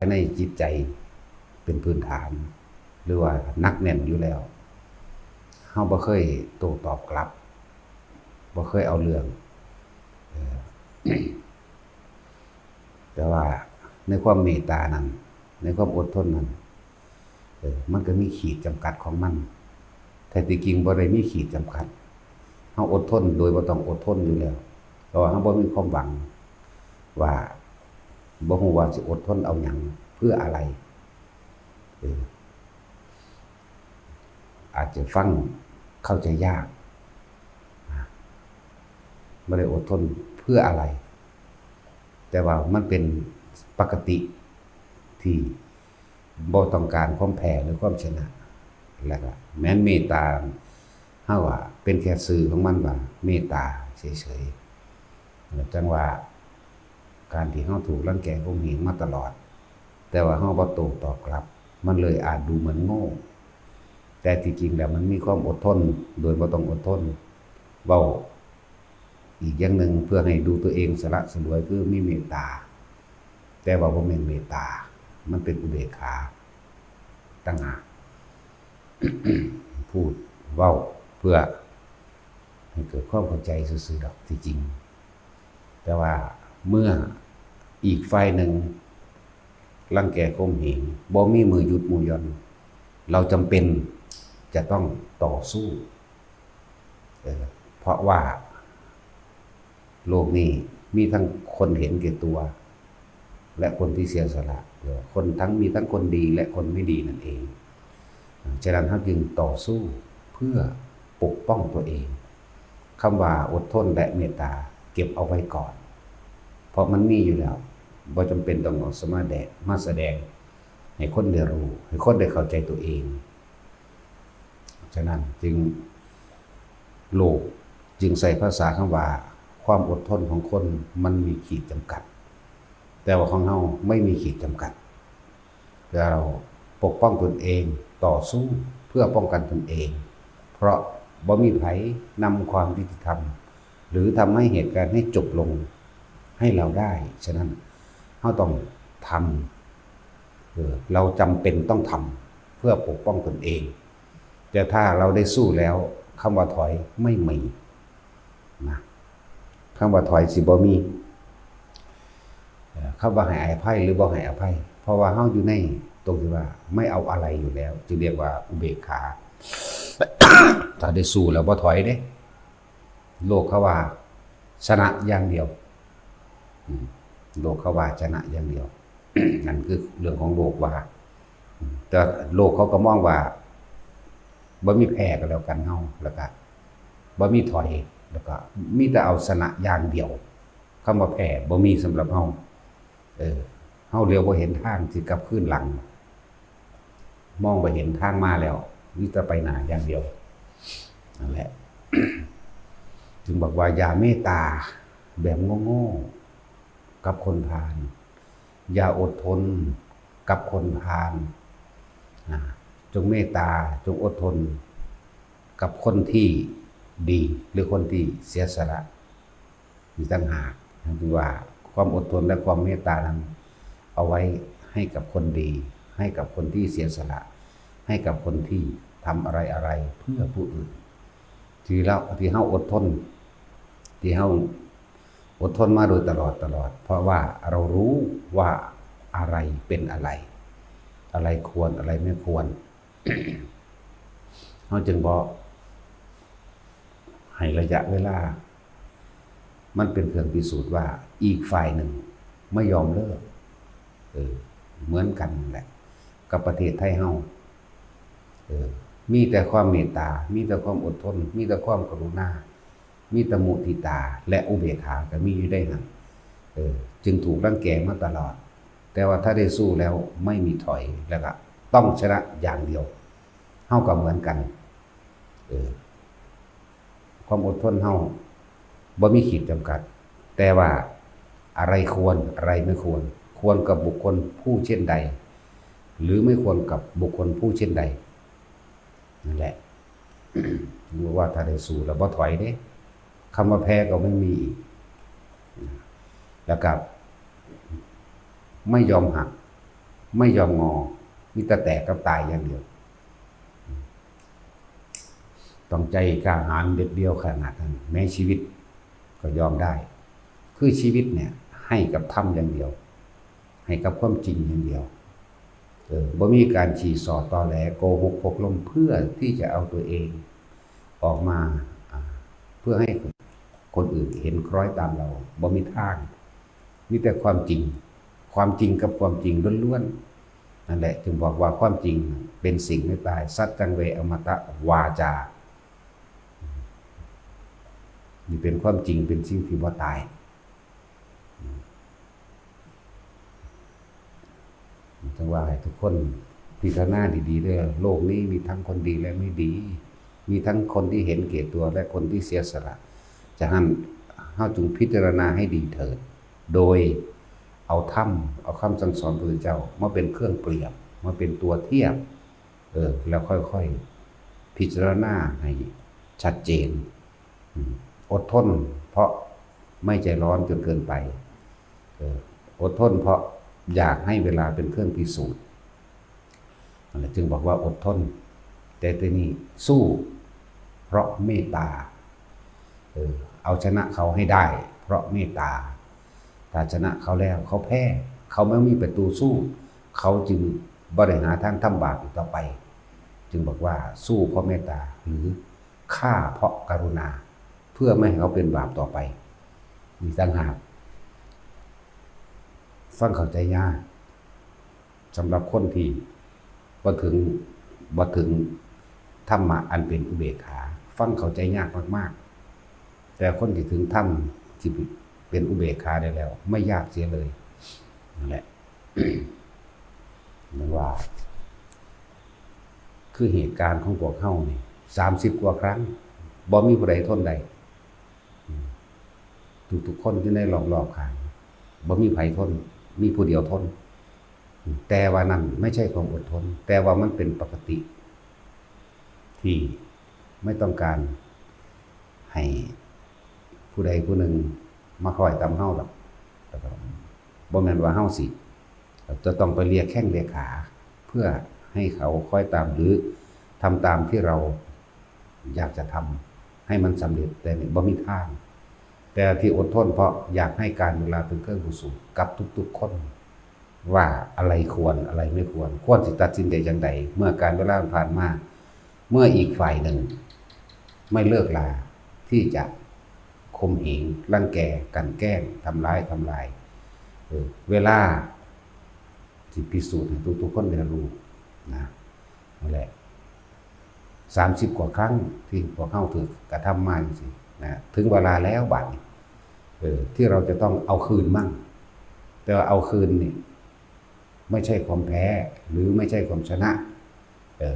ในจิตใจเป็นพื้นฐานหรือว่านักแน่นอยู่แล้วเฮาบ่เคยโต้ตอบกลับบ่เคยเอาเรื่องแต่ว่าในความเมตตานั้นในความอดทนนั้นมันก็มีขีดจำกัดของมันแต่ที่จริงบ่ได้มีขีดจำกัดเฮาอดทนโดยบ่ต้องอดทนอยู่แล้วเพราะว่าเฮาบ่มีความหวังว่าบ่ฮู้ว่าสิอดทนเอาหยังเพื่ออะไรอาจจะฟังเข้าใจยากไม่ได้อดทนเพื่ออะไรแต่ว่ามันเป็นปกติที่บ่ต้องการความแพ้หรือความชนะแล้วก็แม้นเมตตาเฮาว่าเป็นแค่สื่อของมันว่าเมตตาเฉยๆจังว่าการที่เฮาถูกรังแกข่มเหงมาตลอดแต่ว่าเฮาบ่โต้ตอบกลับมันเลยอาจดูเหมือนโง่แต่ที่จริงแล้วมันมีความอดทนโดยบ่ต้องอดทนเว้าอีกอย่างหนึ่งเพื่อให้ดูตัวเองสละสลวยคือมีเมตตาแต่ว่าบ่แม่นเมตตามันเป็นอุเบกขาต่างหากพูดเว้าเพื่อให้เกิดความเข้าใจซื่อๆดอกที่จริงแต่ว่าเมื่ออีกฝ่ายหนึ่งรังแกข่มเหงบ่มีมือหยุดมือหย่อนเราจำเป็นจะต้องต่อสู้เพราะว่าโลกนี้มีทั้งคนเห็นแก่ตัวและคนที่เสียสละคนมีทั้งคนดีและคนไม่ดีนั่นเองฉะนั้นเราจึงต่อสู้เพื่อปกป้องตัวเองคำว่าอดทนและเมตตาเก็บเอาไว้ก่อนเพราะมันมีอยู่แล้วบ่จำเป็นต้องเอามาแสดงให้คนได้รู้ให้คนได้เข้าใจตัวเองฉะนั้นจึงโลกจึงใส่ภาษาคำว่าความอดทนของคนมันมีขีดจำกัดแต่ว่าของเราไม่มีขีดจำกัดเราปกป้องตนเองต่อสู้เพื่อป้องกันตนเองเพราะบ่มีไผนำความยุติธรรมหรือทำให้เหตุการณ์ให้จบลงให้เราได้ฉะนั้นเราต้องทำเราจำเป็นต้องทำเพื่อปกป้องตนเองแต่ถ้าเราได้สู้แล้วคำว่าถอยไม่มีนะคำว่าถอยสิบ่มีคำว่าให้อภัยหรือบ่ให้อภัยเพราะว่าเฮาอยู่ในตรงที่ว่าไม่เอาอะไรอยู่แล้วจึงเรียกว่าอุเบกขาถ้าได้สู้แล้วบ่ถอยเด้โลกเขาว่าชนะอย่างเดียวโลกเขาว่าชนะอย่างเดียว นั่นคือเรื่องของโลกว่าแต่โลกเขาก็มองว่าบ่มีแพ้ก็แล้วกันเฮาแล้วก็บ่มีถอยแล้วก็มีแต่เอาชนะอย่างเดียวคำว่าแพ้บ่มีสำหรับเฮาเฮาเลี้ยวบ่เห็นทางสิกลับคืนหลังมองบ่เห็นทางมาแล้วมีแต่ไปหน้าอย่างเดียวนั่นแหละ จึงบอกว่าอย่าเมตตาแบบโง่ๆกับคนพาลอย่าอดทนกับคนพาลจงเมตตาจงอดทนกับคนที่ดีหรือคนที่เสียสละมีต่างหากคือว่าความอดทนและความเมตตานั้นเอาไว้ให้กับคนดีให้กับคนที่เสียสละให้กับคนที่ทำอะไรเพื่อผู้อื่นที่เฮาอดทนที่เฮาอดทนมาโดยตลอดเพราะว่าเรารู้ว่าอะไรเป็นอะไรควรอะไรไม่ควร เฮาจึงบอกให้ระยะเวลามันเป็นเครื่องพิสูจน์ว่าอีกฝ่ายหนึ่งไม่ยอมเลิกเหมือนกันแหละกับประเทศไทยเฮามีแต่ความเมตตามีแต่ความอดทนมีแต่ความกรุณามีแต่มุทิตาและอุเบกขาก็มีอยู่ได้หั่นจึงถูกรังแกมาตลอดแต่ว่าถ้าได้สู้แล้วไม่มีถอยแล้วก็ต้องชนะอย่างเดียวเฮาก็เหมือนกันความอดทนเฮาบ่มีขีดจำกัดแต่ว่าอะไรควรอะไรไม่ควรกับบุคคลผู้เช่นใดหรือไม่ควรกับบุคคลผู้เช่นใดนั่นแหละ ว่าถ้าได้สู้แล้วบ่ถอยเด้คำว่าแพ้ก็ไม่มีอีกแล้วกับไม่ยอมหัก ไม่ยอมงอมีแต่แตกกับตายอย่างเดียวต้องใจกล้าหาญเด็ดเดียวขนาดนั้นแม้ชีวิตก็ยอมได้คือชีวิตเนี่ยให้กับธรรมอย่างเดียวให้กับความจริงอย่างเดียวบ่มีการฉี่สอดตอแหลโกหกพกลมเพื่อที่จะเอาตัวเองออกมาเพื่อให้คนอื่นเห็นคล้อยตามเราบ่มีทางมีแต่ความจริงความจริงกับความจริงล้วนๆนั่นแหละจึงบอกว่าความจริงเป็นสิ่งไม่ตายสัจจังเวอมตะวาจานี่เป็นความจริงเป็นสิ่งที่บ่ตายจังว่าให้ทุกคนพิจารณาดีๆด้วยโลกนี้มีทั้งคนดีและไม่ดีมีทั้งคนที่เห็นแก่ตัวและคนที่เสียสละฉะนั้นเฮาจงพิจารณาให้ดีเถิดโดยเอาธรรมเอาคำสั่งสอนพระพุทธเจ้ามาเป็นเครื่องเปรียบมาเป็นตัวเทียบแล้วค่อยๆพิจารณาให้ชัดเจนอดทนเพราะไม่ใจร้อนจนเกินไปอดทนเพราะอยากให้เวลาเป็นเครื่องพิสูจน์จึงบอกว่าอดทนแต่ทีนี้สู้เพราะเมตตาเอาชนะเขาให้ได้เพราะเมตตาถ้าชนะเขาแล้วเขาแพ้เขาไม่มีประตูสู้เขาจึงบริหารทางทำบาปอีกต่อไปจึงบอกว่าสู้เพราะเมตตาหรือฆ่าเพราะกรุณาเพื่อไม่ให้เขาเป็นบาปต่อไปมีต่างหากฟังเข้าใจยากสำหรับคนที่บ่ถึงธรรมะอันเป็นอุเบกขาฟังเข้าใจยากมากๆแต่คนที่ถึงธรรมที่เป็นอุเบกขาได้แล้วไม่ยากเสียเลยนั่นแหละ มันว่าคือเหตุการณ์ของพวกเฮานี่30 กว่าครั้งบ่มีผู้ใดทนได้ทุกคนที่ในรอบๆข้างบ่มีไผทนมีผู้เดียวทนแต่ว่านั้นไม่ใช่ความอดทนแต่ว่ามันเป็นปกติที่ไม่ต้องการให้ผู้ใดผู้หนึ่งมาคอยตามเฮาหรอกบ่แม่นว่าเฮาสิจะต้องไปเลียแข้งเลียขาเพื่อให้เขาคอยตามหรือทำตามที่เราอยากจะทำให้มันสำเร็จแต่นี่บ่มีทางแต่ที่อดทนเพราะอยากให้การเวลาเป็นเครื่องพิสูจน์กับทุกๆคนว่าอะไรควรอะไรไม่ควรสิตัดสินใจอย่างใดเมื่อการเวลาผ่านมาเมื่ออีกฝ่ายหนึ่งไม่เลิกลาที่จะข่มเหงรังแกกันแกล้งทำลายเวลาที่พิสูจน์ให้ทุกคนได้รู้นะนั่นแหละ30 กว่าครั้งที่พวกเขาถูกกระทำมาจริงๆนะถึงเวลาแล้วบัดนี้ที่เราจะต้องเอาคืนมั่งแต่ว่าเอาคืนนี่ไม่ใช่ความแพ้หรือไม่ใช่ความชนะ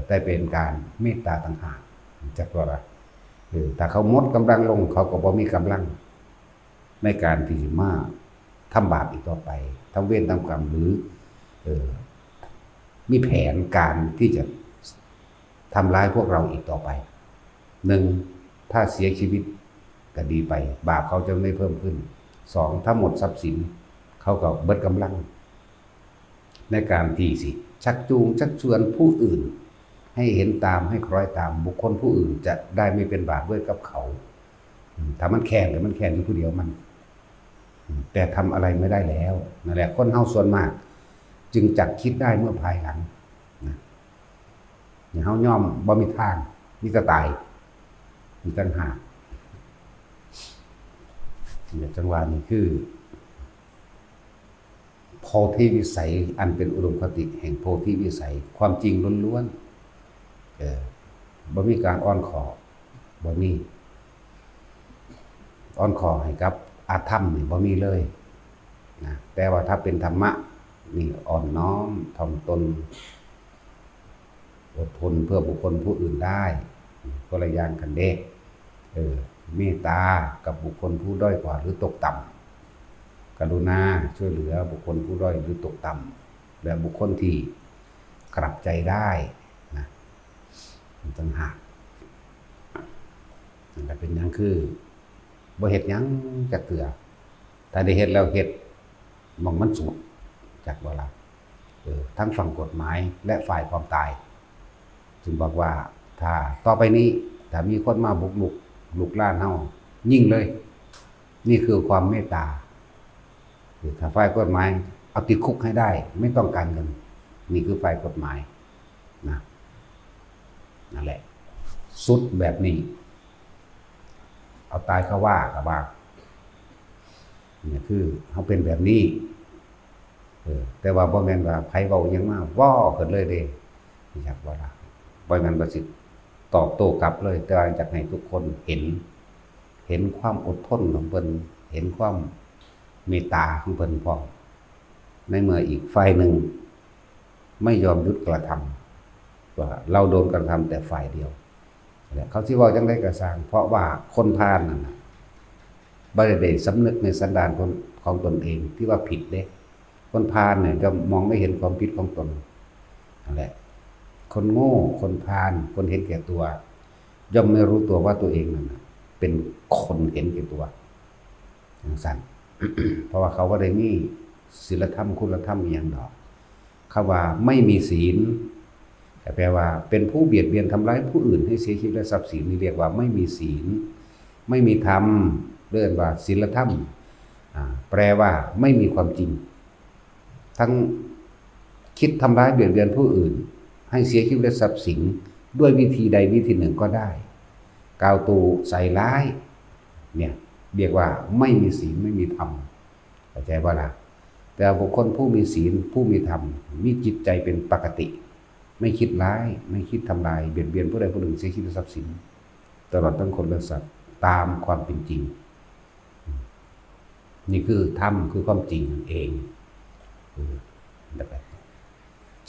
แต่เป็นการเมตตาต่างหากจากว่าถ้าเขาหมดกำลังลงเขาก็บ่มีกำลังในการที่จะมาทำบาปอีกต่อไปทำเวรทำกรรมหรือมีแผนการที่จะทำร้ายพวกเราอีกต่อไป1ถ้าเสียชีวิตก็ดีไปบาปเขาจะไม่เพิ่มขึ้น2ถ้าหมดทรัพย์สินเขาก็เบิดกำลังในการที่สิชักจูงชักชวนผู้อื่นให้เห็นตามให้คล้อยตามบุคคลผู้อื่นจะได้ไม่เป็นบาปด้วยกับเขาถ้ามันแค้นแต่มันแค้นอยู่ผู้เดียวมันแต่ทำอะไรไม่ได้แล้วนั่นแหละคนเฮาส่วนมากจึงจักคิดได้เมื่อภายหลังนะอย่างเฮาย่อมบ่มีทางมีแต่ตายมีต่างหากเนี่ยจังหวะนี้คือโพธิวิสัยอันเป็นอุดมคติแห่งโพธิวิสัยความจริงล้วนๆบ่มีการอ้อนขอบ่มีอ้อนขอให้กับอาธรรมนี่บ่มีเลยนะแต่ว่าถ้าเป็นธรรมะนี่อ่อนน้อมถ่อมตนอดทนเพื่อบุคคลผู้อื่นได้ก็ละอย่างกันเด้เมตตากับบุคคลผู้ด้อยกว่าหรือตกต่ำกรุณาช่วยเหลือบุคคลผู้ด้อยหรือตกต่ำและบุคคลที่กลับใจได้นะต่างหากนั่นเป็นอย่างคือบ่เฮ็ดหยังจักเทื่อถ้าได้เฮ็ดแล้วเฮ็ดมองมันสุดจักบ่ล่ะ ทั้งฝั่งกฎหมายและฝ่ายความตายจึงบอกว่าถ้าต่อไปนี้ถ้ามีคนมาบุกลุกล้านเฮายิ่งเลยนี่คือความเมตตาถ้าฝ่ายกฎหมายเอาติดคุกให้ได้ไม่ต้องการเงินนี่คือฝ่ายกฎหมายนะนั่นแหละสุดแบบนี้เอาตายเขาว่ากับว่าเนี่ยคือเขาเป็นแบบนี้แต่ว่าบ่แม่นว่าไผเว้าหยังมาว้อขึ้นเลยเด้อยากว่าล่ะบ่แม่นว่าสิตอบโต้กลับเลยแต่ว่าอยากให้ทุกคนเห็นความอดทนของเพิ่นเห็นความเมตตาของเพิ่นพร้อมในเมื่ออีกฝ่ายหนึ่งไม่ยอมหยุดกระทำว่าเราโดนกระทำแต่ฝ่ายเดียวเขาสิเว้าจังได๋ก็สร้างเพราะว่าคนพาลนั่นน่ะบ่ได้สำนึกในสันดานของตนเองที่ว่าผิดเด้คนพาลเนี่ยจะมองไม่เห็นความผิดของตนนั่นแหละคนโง่คนพาลคนเห็นแก่ตัวย่อมไม่รู้ตัวว่าตัวเองนั่นเป็นคนเห็นแก่ตัวอย่างสั้น เพราะว่าเขาก็ได้มีศีลธรรมคุณธรรมอย่างดอกคำว่าไม่มีศีลแปลว่าเป็นผู้เบียดเบียนทำร้ายผู้อื่นให้เสียชีวิตและทรัพย์สินนี่เรียกว่าไม่มีศีลไม่มีธรรมเรียกว่าศีลธรรมแปลว่าไม่มีความจริงทั้งคิดทำร้ายเบียดเบียนผู้อื่นให้เสียชีวิตและทรัพย์สินด้วยวิธีใดวิธีหนึ่งก็ได้กล่าวตูใส่ร้ายเนี่ยเรียกว่าไม่มีศีลไม่มีธรรมเข้าใจป่ะล่ะแต่บุคคลผู้มีศีลผู้มีธรรมมีจิตใจเป็นปกติไม่คิดร้ายไม่คิดทำลายเบียดเบียนผู้ใดผู้หนึ่งเสียชีวิตและทรัพย์สินตลอดทั้งคนและสัตว์ตามความเป็นจริงนี่คือธรรมคือความจริงเอง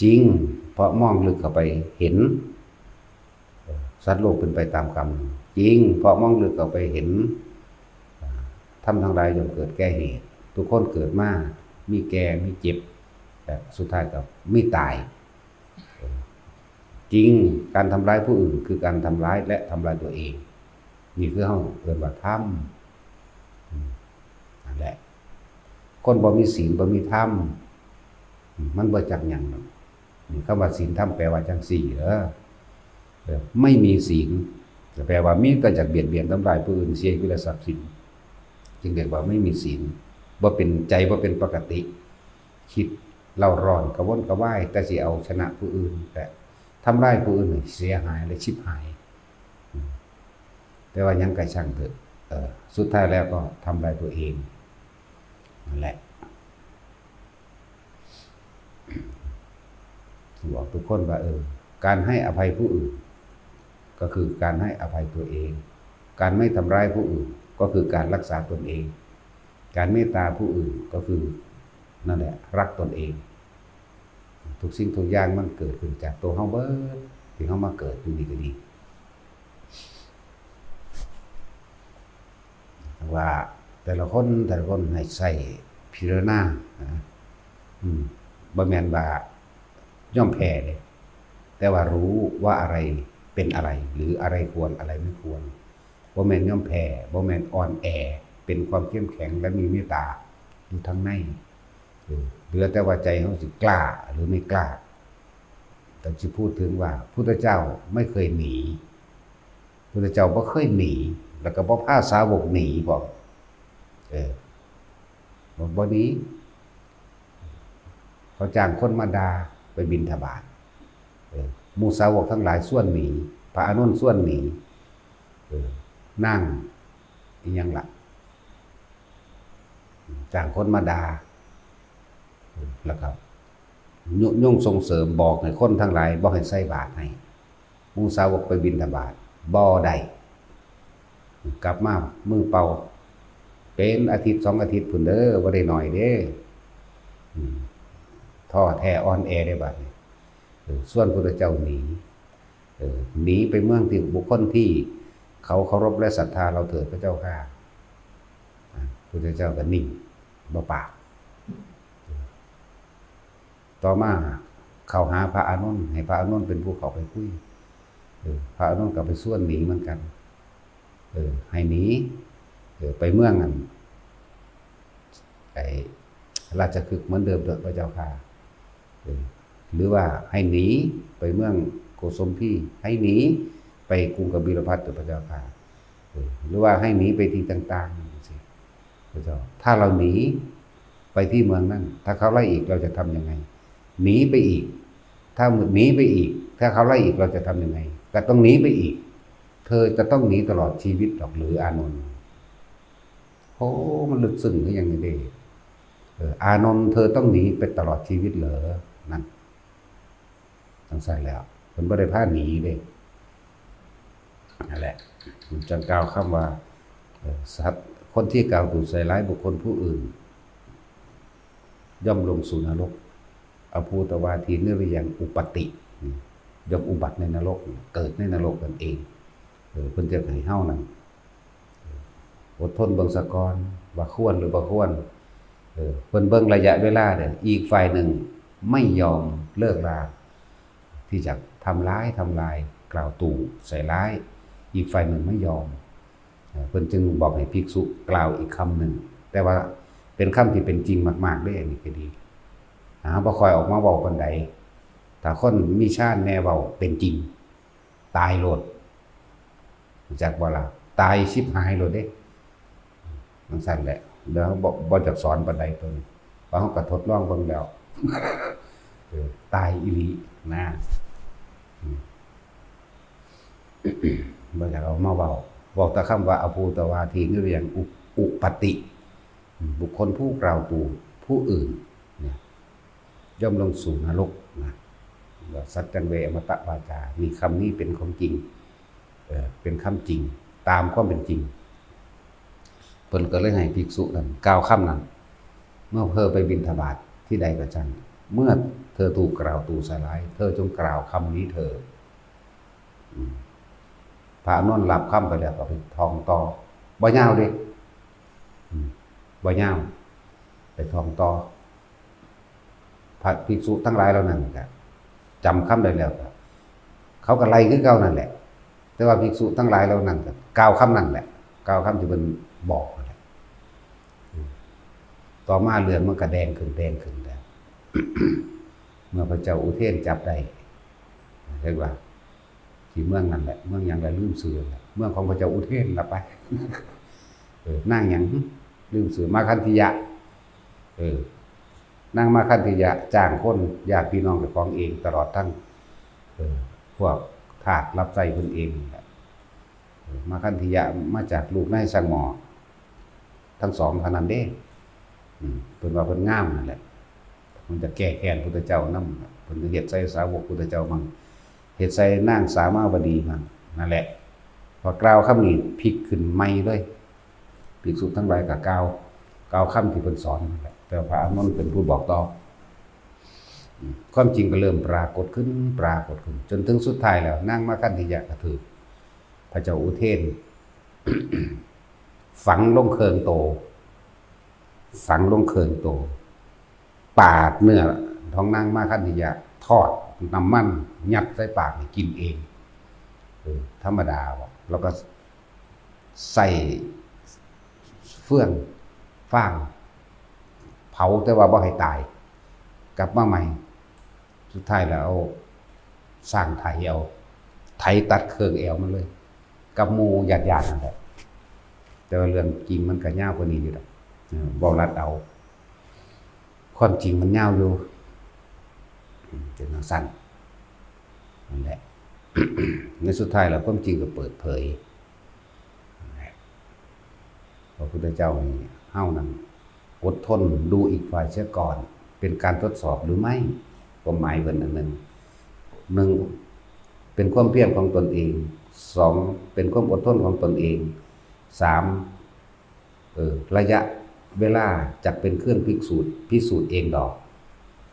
จริงเพราะมองลึกเข้าไปเห็นสัตว์โลกเป็นไปตามกรรมจริงเพราะมองลึกเข้าไปเห็นทำทั้งหลายย่อมเกิดแก่เหตุทุกคนเกิดมามีแก่มีเจ็บแต่สุดท้ายก็มีตายจริงการทำร้ายผู้อื่นคือการทำร้ายและทำลายตัวเองนี่คือเขาเรียกว่าธรรมนั่นแหละคนบ่มีศีลบ่มีธรรมมันบ่จักหยังหรอกนี่คำว่าศีลธรรมแปลว่าจังสี่ไม่มีศีลแปลว่ามีแต่จักเบียดเบียนทำลายผู้อื่นเสียชีวิตและทรัพย์สินจึงเรียกว่าไม่มีศีลบ่เป็นใจบ่เป็นปกติคิดเล่าร้อนกระวนกระวายแต่สิเอาชนะผู้อื่นแต่ทำร้ายผู้อื่นเสียหายและชิบหายแต่ว่ายังไกลช่างเถอะสุดท้ายแล้วก็ทำลายตัวเองนั่นแหละบอกทุกคนว่าการให้อภัยผู้อื่นก็คือการให้อภัยตัวเองการไม่ทำร้ายผู้อื่นก็คือการรักษาตนเองการเมตตาผู้อื่นก็คือนั่นแหละรักตนเองทุกสิ่งทุกอย่างมันเกิดขึ้นจากตัวเฮาเบิดที่เฮามาเกิดอยู่นี่ก็ดีว่าแต่ละคนให้ใส่พิจารณาบ่แม่นว่าย่อมแพ้เลยแต่ว่ารู้ว่าอะไรเป็นอะไรหรืออะไรควรอะไรไม่ควรบ่แม่นย่อมแพ้บ่แม่นอ่อนแอเป็นความเข้มแข็งและมีเมตตาอยู่ทั้งในเหลือแต่ว่าใจเขาสิกล้าหรือไม่กล้าแต่ที่พูดถึงว่าพุทธเจ้าไม่เคยหนีพุทธเจ้าบ่เคยหนีแล้วก็บ่พาสาวกหนีบอกบ่หนีเขาจ้างคนมาด่าไปบิณฑบาตหมู่สาวกทั้งหลายส่วนหนีพระอานนท์ส่วนหนีนั่งอีหยังล่ะจ้างคนมาด่าแล้วก็ยุ่งส่งเสริมบอกให้คนทั้งหลายบ่ให้ใส่บาตรให้หมู่สาวกไปบิณฑบาตบ่ได้กลับมามือเปล่าเป็นอาทิตย์2 อาทิตย์พุ่นเด้อบ่ได้น้อยเด้ท้อแท้อ่อนแอได้บัดนี้ส่วนพระเจ้าหนีไปเมืองที่บุคคลที่เขาเคารพและศรัทธาเราเถิดพระเจ้าข้าพระเจ้าก็นิ่งบ่ปากต่อมาเข้าหาพระอานนท์ให้พระอานนท์เป็นผู้เข้าไปคุยพระอานนท์ก็ไปส่วนหนีเหมือนกันให้หนีไปเมืองนั้นไอ้ราชคฤห์เหมือนเดิมเถิดพระเจ้าค่ะ หรือว่าให้หนีไปเมืองโกสมพีให้หนีไปกรุงกบิลพัสดุพระเจ้าค่ะหรือว่าให้หนีไปที่ต่างๆสิพระเจ้าถ้าเราหนีไปที่เมืองนั้นถ้าเขาไล่อีกเราจะทำยังไงหนีไปอีกถ้าหนีไปอีกถ้าเขาไล่อีกเราจะทำยังไงก็ต้องหนีไปอีกเธอจะต้องหนีตลอดชีวิตหรอกหรืออานนท์โอ้มันลึกซึ้งก็ยังไงดีอานนท์เธอต้องหนีไปตลอดชีวิตเหรอนั่นทั้งใส่แล้วมันไม่ได้พาหนีเลยนั่นแหละมันจังกล่าวคำว่าสัตว์คนที่กล่าวถูกใส่ร้ายบุคคลผู้อื่นย่อมลงสู่นรกอภูตวาทีเนื่องอย่างอุปติย่อมอุบัติในนรกเกิดในนรกกันเองเพิ่นจะให้เฮานั่นอดทนเบิ่งสะกอนว่าควรหรือบ่ควรเพิ่นเบิ่งระยะเวลาเด้ออีกฝ่ายหนึ่งไม่ยอมเลิกราที่จะทำร้ายกล่าวตู่ใส่ร้ายอีกฝ่ายหนึ่งไม่ยอมเพิ่นจึงบอกให้ภิกษุกล่าวอีกคำหนึ่งแต่ว่าเป็นคำที่เป็นจริงมากๆได้อันนี้ก็ดีบ่ค่อยออกมาเว้าปานใดถ้าคนมีชาติแน่เว้าเป็นจริงตายโลดจักบ่ล่ะตายชิบหายโลดเด้มันสั่นแหละเดี๋ยวบ่จักสอนปานใดตัวนี้เพราะเฮาก็ทดลองเบิ่งแล้วตายอีหลีนะบ่อยากเอามาเว้าบอกแต่คำว่าอภูตวาทีนี่เรียกอุปติบุคคลผู้กล่าวตู่ผู้อื่นเนี่ยย่อมลงสู่นรกนะสัจจังเวอมตะวาจามีคำนี้เป็นของจริงเป็นคำจริงตามความเป็นจริงเพิ่นก็เลยให้ภิกษุนั้นกล่าวคำนั้นเมื่อเธอไปบิณฑบาตที่ใดก็จังเมื่อเธอถูกกล่าวตู่ใส่ร้ายเธอจงกล่าวคำนี้เธอพระอานนท์รับคำไปแล้วก็ไปท่องต่อบ่ยาวเด้บ่ยาวไปท่องต่อพระภิกษุทั้งหลายเหล่านั้นก็จำคำได้แล้วเขาก็ไล่คือเก่านั่นแหละแต่ว่าภิกษุทั้งหลายเหล่านั้นก็กล่าวคำนั้นแหละกล่าวคำที่เพิ่นบอกนั่นแหละต่อมาเรือนมันก็แดงขึ้นแล้ว เมื่อพระเจ้าอุเทนจับได้เรียกว่าที่เมืองนั่นแหละเมืองหยังละลืมชื่อเมืองของพระเจ้าอุเทนละไปนั่งหยังลืมชื่อมาคันธิยะนั่งมาคันธิยะจ้างคนญาติพี่น้องเจ้าของเองตลอดทั้งพวกทาสรับใช้เพิ่นเองมาคันธิยะมาจากลูกนายสังหมอทั้งสองเท่านั้นเด้เพิ่นว่าเพิ่นงามนั่นแหละมันจะแก้แค้นพุทธเจ้านำเพิ่นเฮ็ดใส่สาวกพุทธเจ้ามั่งเฮ็ดใส่นางสามาวดีมั่งนั่นแหละพอกล่าวคำนี้พลิกขึ้นใหม่เลยภิกษุทั้งหลายก็กล่าวคำที่เพิ่นสอนนั่นแหละแต่พระอานนท์เป็นผู้บอกต่อความจริงก็เริ่มปรากฏขึ้นจนถึงสุดท้ายแล้วนางมาคันธิยะก็ถูกพระเจ้าอุเทน ฝังลงเคิงโตปาดเนื้อท้องนางมาคันธิยะทอดน้ำมันยัดใส่ปากให้กินเองธรรมดาแล้วก็ใส่เฟื่องฟางเผาแต่ว่าบ่ให้ตายกลับมาใหม่สุดท้ายแล้วสร้างไถตัดเครื่องแอวมันเลยกับหมู่ญาติๆนั่นแหละแต่ว่าเรื่องจริงมันก็ยาวกว่านี้อยู่ดอกบ่รัดเอาความจริงมันยาวอยู่เป็นสั้นนั่นแหละ ในสุดท้ายแล้วความจริงก็เปิดเผยพระพุทธเจ้านี่เฮ้านั้นอดทนดูอีกฝ่ายเสียก่อนเป็นการทดสอบหรือไม่ความหมายเป็นอันนั้นหนึ่งเป็นความเพียรของตนเองสองเป็นความอดทนของตนเองสามระยะเวลาจะเป็นเครื่องพิสูจน์เองดอก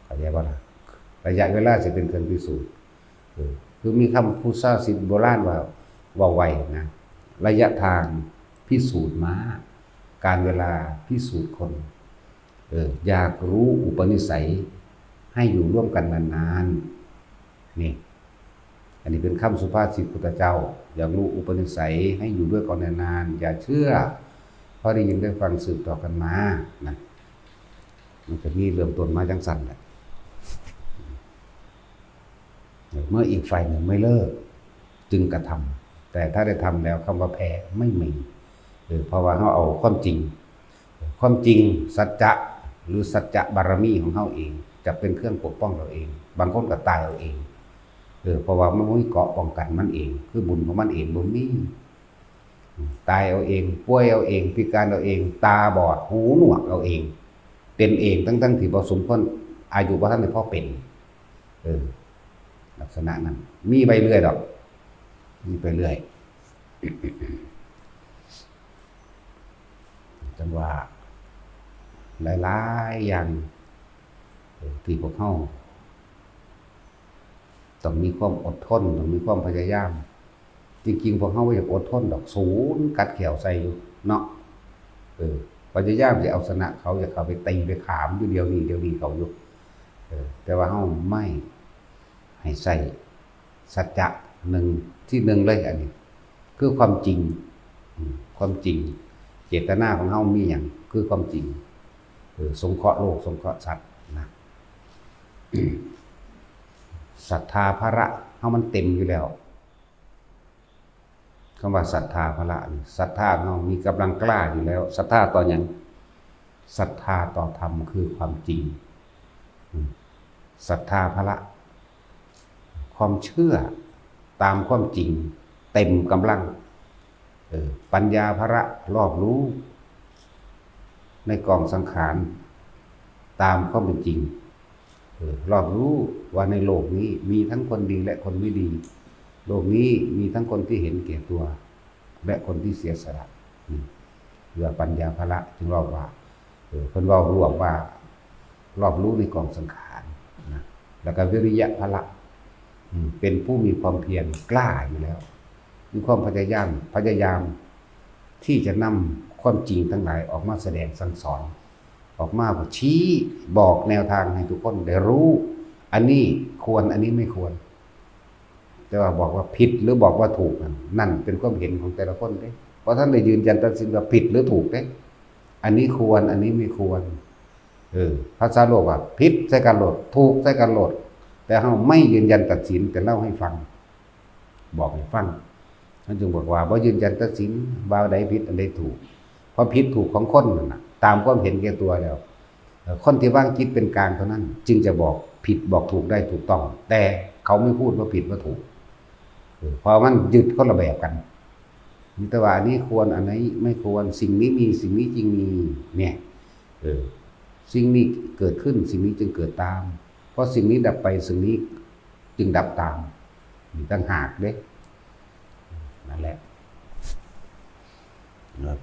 เข้าใจป่ะล่ะระยะเวลาจะเป็นเครื่องพิสูจน์คือมีคำพุทธศาสนาโบราณว่าไวนะระยะทางพิสูจน์ม้าการเวลาพิสูจน์คนอยากรู้อุปนิสัยให้อยู่ร่วมกันนานๆนี่อันนี้เป็นคำสุภาษิตพุทธเจ้าอยากรู้อุปนิสัยให้อยู่ด้วยกันนานๆอย่าเชื่อเพราะได้ยินได้ฟังสืบต่อกันมานะมันจะมีเริ่มต้นมาจังสั่นแหละ เมื่ออีกฝ่ายหนึ่งไม่เลิกจึงกระทำแต่ถ้าได้ทำแล้วคำว่าแพ้ไม่มีเพราะว่าเขาเอาความจริงสัจจะหรือสัจจะบารมีของเขาเองจะเป็นเครื่องปกป้องเราเองบางคนก็ตายเอาเองเพราะว่ามันไม่เกาะป้องกันมันเองคือบุญของมันเองบุญนี้ตายเอาเองป่วยเอาเองพิการเอาเองตาบอดหูหนวกเอาเองเป็นเองตั้งที่ผสมคนอายุว่าท่านในพ่อเป็นลักษณะนั้นมีไปเรื่อยดอกมีไปเรื่อยจังว่าหลายๆอย่างที่พวกเขาต้องมีความอดทนต้องมีความพยายามจริงๆพวกเขาไม่อยากอดทนดอกศูนย์กัดแขวใส่อยู่เนาะพยายามจะเอาชนะเขาอยากเขาไปตีไปขามอยู่เดียวนี้เขาอยู่แต่ว่าเขาไม่ให้ใส่สัจจะที่หนึ่งเลยอันนี้คือความจริงเจตนาของเขามีอย่างคือความจริงสงเคราะห์โลกสงเคราะห์สัตว์นะศรัทธาภระเขามันเต็มอยู่แล้วคำว่าศรัทธาภระศรัทธาเขามีกำลังกล้าอยู่แล้วศรัทธาต่ออย่างศรัทธาต่อธรรมคือความจริงศรัทธาภระความเชื่อตามความจริงเต็มกำลังปัญญาภระรอบรู้ในกองสังขารตามความเป็นจริงรอบรู้ว่าในโลกนี้มีทั้งคนดีและคนไม่ดีโลกนี้มีทั้งคนที่เห็นแก่ตัวและคนที่เสียสละเรื่องปัญญาภระจึงรอบว่าเพิ่นว่ารวมว่ารอบรู้ในกองสังขารนะแล้วก็วิริยะภระเป็นผู้มีความเพียรกล้าอยู่แล้วมีความพยายามที่จะนำความจริงทั้งหลายออกมาแสดงสั่งสอนออกมาชี้บอกแนวทางให้ทุกคนได้รู้อันนี้ควรอันนี้ไม่ควรแต่ว่าบอกว่าผิดหรือบอกว่าถูกนั่นเป็นความเห็นของแต่ละคนเด้เพราะท่านได้ยืนยันตัดสินว่าผิดหรือถูกเด้อันนี้ควรอันนี้ไม่ควรภาษาโลกว่าผิดใส่กันโหลดถูกใส่กันโหลดแต่เราไม่ยืนยันตัดสินแต่เล่าให้ฟังบอกให้ฟังท่านจึงบอกว่าบ่ยืนยันตัดสินว่าใดผิดอันใดถูกเพราะผิดถูกของคนน่ะตามความเห็นแก่ตัวแล้วคนที่ว่างคิดเป็นกลางเท่านั้นจึงจะบอกผิดบอกถูกได้ถูกต้องแต่เขาไม่พูดว่าผิดว่าถูกพอมันยึดคนละแบบกันมีแต่ว่าอันนี้ควรอันนี้ไม่ควรสิ่งนี้มีสิ่งนี้จริงมีเนี่ยสิ่งนี้เกิดขึ้นสิ่งนี้จึงเกิดตามเพราะสิ่งนี้ดับไปสิ่งนี้จึงดับตามมีต่างหากเด้นั่นแหละ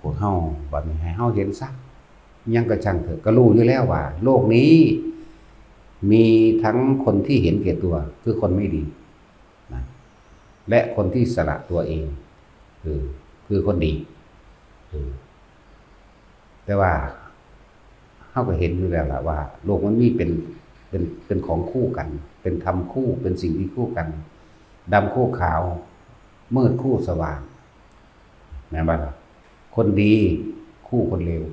พวกเฮาบัดนี้ให้เฮาเห็นซะยังกระช่างเถอะก็รู้อยู่แล้วว่าโลกนี้มีทั้งคนที่เห็นแก่ตัวคือคนไม่ดีนะและคนที่สละตัวเองคือคนดีแต่ว่าเฮาก็เห็นอยู่แล้วล่ะว่าโลกมันมีเป็นของคู่กันเป็นธรรมคู่เป็นสิ่งที่คู่กันดำคู่ขาวมืดคู่สว่างแม่นบ่ล่ะคนดีคู่คนเลว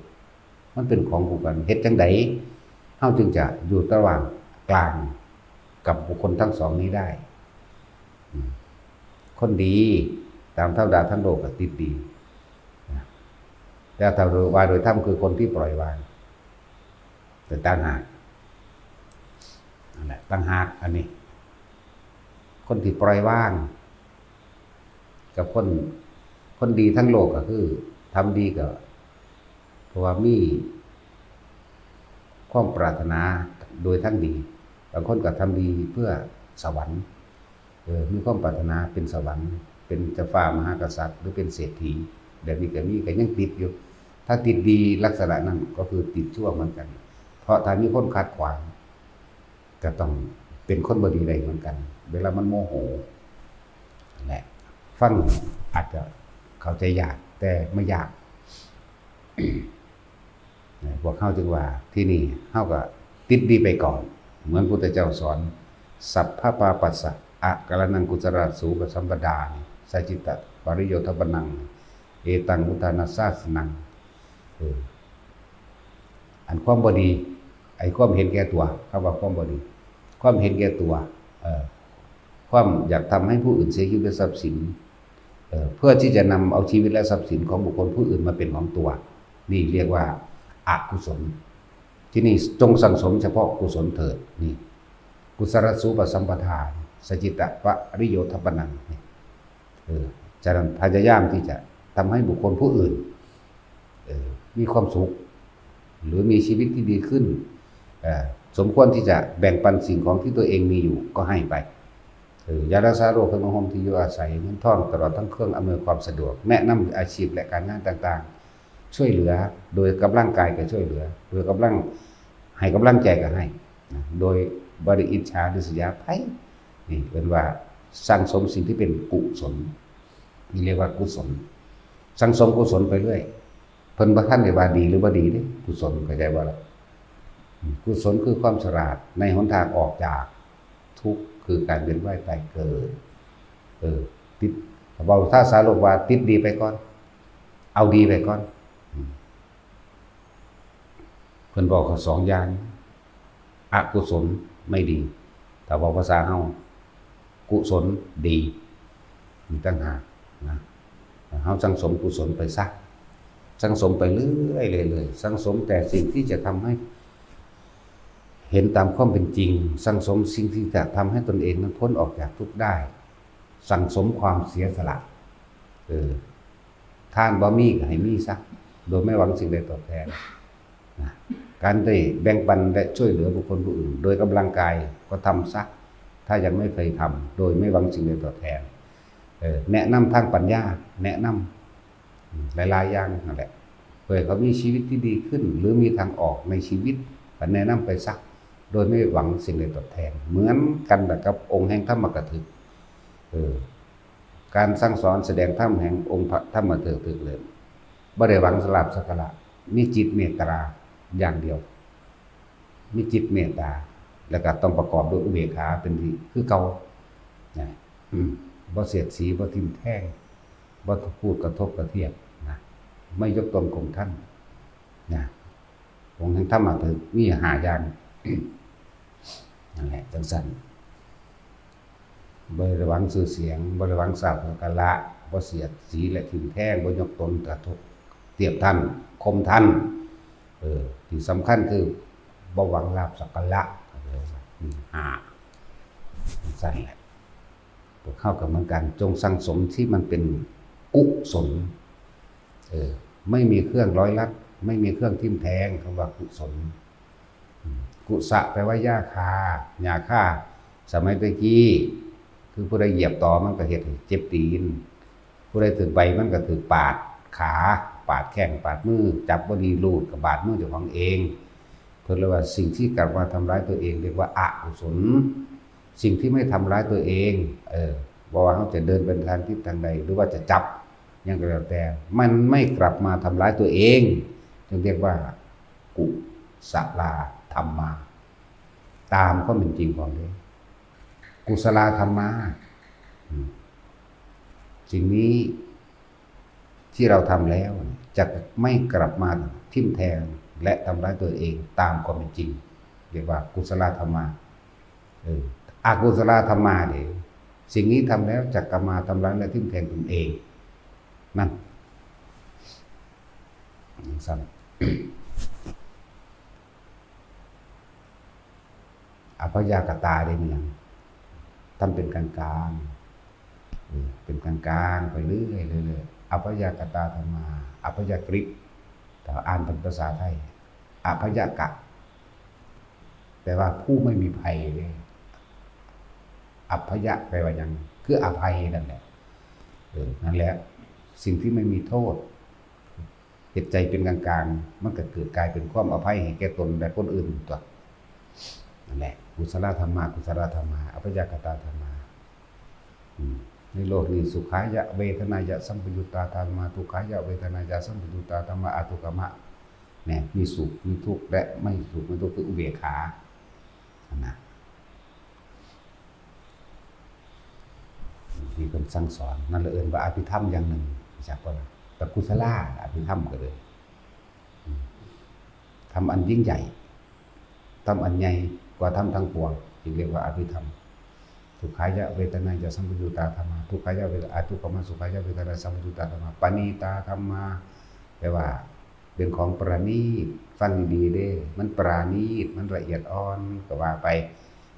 มันเป็นของคู่กันเฮ็ดจังไดเฮาจึงจะอยู่ระหว่างกลางกับบุคคลทั้งสองนี้ได้คนดีตามธรรมดาทั้งโลกก็ติดดีแต่ถ้าว่าโดยธรรมคือคนที่ปล่อยวางแต่ต่างหากนั่นแหละต่างหากอันนี้คนที่ปล่อยวางกับคนดีทั้งโลกก็คือทำดีก็เพราะว่ามีความปรารถนาโดยทั้งดีบางคนก็ทำดีเพื่อสวรรค์มีความปรารถนาเป็นสวรรค์เป็นเจ้าฟ้ามหากษัตริย์หรือเป็นเศรษฐีเดี๋ยวนี้ก็มีก็ยังติดอยู่ถ้าติดดีลักษณะนั้นก็คือติดชั่วเหมือนกันเพราะถ้ามีคนขัดขวางจะต้องเป็นคนบดีใดเหมือนกันเวลามันโมโหแหละฟังอาจจะเข้าใจยากแต่ไม่ยากพวกเข้าจึงว่าที่นี่เข้าก็ติดดีไปก่อนเหมือนพุทธเจ้าสอนสัพพะปาปัสสะอะกะระนังกุจราสูปสัมปดาสัจจิตะปริโยทปนังเอตังอุทานัสสะนังอันความบดีไอ้ความเห็นแก่ตัวคำว่าความบดีความเห็นแก่ตัวค ความอยากทำให้ผู้อื่นเสียชีวิตและทรัพย์สินเพื่อที่จะนำเอาชีวิตและทรัพย์สินของบุคคลผู้อื่นมาเป็นของตัวนี่เรียกว่าอกุศลที่นี่จงสั่งสมเฉพาะกุศลเถิดนี่กุศลสูปสัมปทาสจิตตปริโยทัปปนังจะพยายามที่จะทำให้บุคคลผู้อื่นมีความสุขหรือมีชีวิตที่ดีขึ้นสมควรที่จะแบ่งปันสิ่งของที่ตัวเองมีอยู่ก็ให้ไปยารักษาโรคเครื่องห่มที่อยู่อาศัยเงินทองตลอดทั้งเครื่องอำนวยความสะดวกแนะนำอาชีพและการงานต่างๆช่วยเหลือโดยกำลังกายก็ช่วยเหลือโดยกำลังให้กำลังใจก็ให้โดยบริอิจฉาริษยาไพ่นี่เป็นว่าสร้างสมสิ่งที่เป็นกุศลนี่เรียกว่ากุศลสร้างสมกุศลไปเรื่อยเพิ่นบ่ทันได้ว่าดีหรือบ่ดีเด้กุศลเข้าใจบ่ล่ะกุศลคือความฉลาดในหนทางออกจากทุกข์คือการเวียนว่ายตายเกิดติดเบาถ้าสาโลกว่าติดดีไปก่อนเอาดีไปก่อนเพิ่นบอกเขา2อย่างอกุศลไม่ดีแต่บอกภาษาเฮากุศลดีมีตั้งหากนะเฮาสังสมกุศลไปซะสังสมไปเรื่อยเลยสังสมแต่สิ่งที่จะทำให้เห็นตามความเป็นจริงสังสมสิ่งที่จะทำให้ตนเองนั้นพ้นออกจากทุกข์ได้สังสมความเสียสละทานบ่มีก็ให้มีซะโดยไม่หวังสิ่งใดตอบแทนนะการได้แบ่งปันและช่วยเหลือบุคคลผู้อื่นโดยกำลังกายก็ทำซะถ้ายังไม่เคยทำโดยไม่หวังสิ่งใดตอบแทนแนะนำทางปัญญาแนะนำหลายๆอย่างนั่นแหละเพื่อเขามีชีวิตที่ดีขึ้นหรือมีทางออกในชีวิตก็แนะนำไปสักโดยไม่หวังสิ่งใดตอบแทนเหมือนกันกับองค์แห่งธรรมกถึกการสั่งสอนแสดงธรรมแห่งองค์พระธรรมกถึกเลยบ่ได้หวังสลาบสักการะมีจิตเมตตาอย่างเดียวมีจิตเมตตาแล้วก็ต้องประกอบด้วยอุเบกขาเป็นที่คือเก่าบ่เสียดสีบ่ทิ่มแทงบ่พูดกระทบกระเทียบนะไม่ยกตนข่มท่านนะองค์แห่งธรรมะคือมี5อย่างนั่นแหละจังซั่นบ่ได้หวังชื่อเสียงบ่ได้หวังทรัพย์สักการะบ่เสียดสีและทิ่มแทงบ่ยกตนกระทบเทียบท่านข่มท่านที่สำคัญคือบ่หวังลาภสักการะใช่แหละพวกเข้ากับเหมือนกันจงสั่งสมที่มันเป็นกุศลไม่มีเครื่องร้อยลัดไม่มีเครื่องทิ่มแทงคำว่ากุศลกุสะแปลว่าหญ้าคาหญ้าค่าสมัยตะกี้คือผู้ใดเหยียบต่อมันก็เฮ็ดให้เจ็บตีนผู้ใดถือใบมันก็ถือปาดขาปาดแข้งปาดมือจับบ่ดีลูดกับบาดมือเจ้าของเองเพิ่นเรียกว่าสิ่งที่กลับมาทำร้ายตัวเองเรียกว่าอกุศลสิ่งที่ไม่ทำร้ายตัวเองบอกว่าเขาจะเดินเป็นทางทิศทางใดหรือว่าจะจับยังก็แล้วแต่มันไม่กลับมาทำร้ายตัวเองจึงเรียกว่ากุศลธรรมาตามก็เป็นจริงของเลยกุศลธรรมาสิ่งนี้ที่เราทำแล้วจะไม่กลับมาทิ่มแทงและทำร้ายตัวเองตามความเป็นจริงเรียกว่ากุศลธรรมาอกุศลธรรมาเนี่ยสิ่งนี้ทำแล้วจะกลับมาทำร้ายและทิ่มแทงตนเองนั่นสั้นอภยากตาได้มั้ยทำเป็นกลางๆเป็นกลางๆไปเรื่อยๆอภยากตาธรรมาอภยกฤตแต่อ่านเป็นภาษาไทยอภยกะแปลว่าผู้ไม่มีภัยเลยอัพยะแปลว่าอย่างคืออภัยนั่นแหละนั่นแหละสิ่งที่ไม่มีโทษจิตใจเป็นกลางๆมันก็เกิดกลายเป็นความอภัยให้แก่ตนและคนอื่นตัวนั่นแหละกุศลธรรมากุศลธรรมาอภยกตาธรรมาในโลกนี้สุขายะเวทนายะสัมปยุตตาธรรมาทุกขายะเวทนายะสัมปยุตตาธรรมาอทุกขมะเนี่ยมีสุขมีทุกข์และไม่สุขไม่ทุกข์คืออุเบกขานะที่เป็นสั่งสอนนั่นเลยเอิ้นว่าอภิธรรมอย่างหนึ่งจากว่าแต่กุศลาอภิธรรมก็เลยทำอันยิ่งใหญ่ทำอันใหญ่กว่าทำทั้งปวงจึงเรียกว่าอภิธรรม สุขายะเวทนายะสัมปยุตตาธรรมาทุกขายะเวทนาทุกขมาสุขายะเวทนาสัมปยุตตาธรรมาปณีตาธรรมาแปลว่าเป็นของประณีตฟังดีๆเด้มันปราณีตมันละเอียดอ่อนก็ว่าไป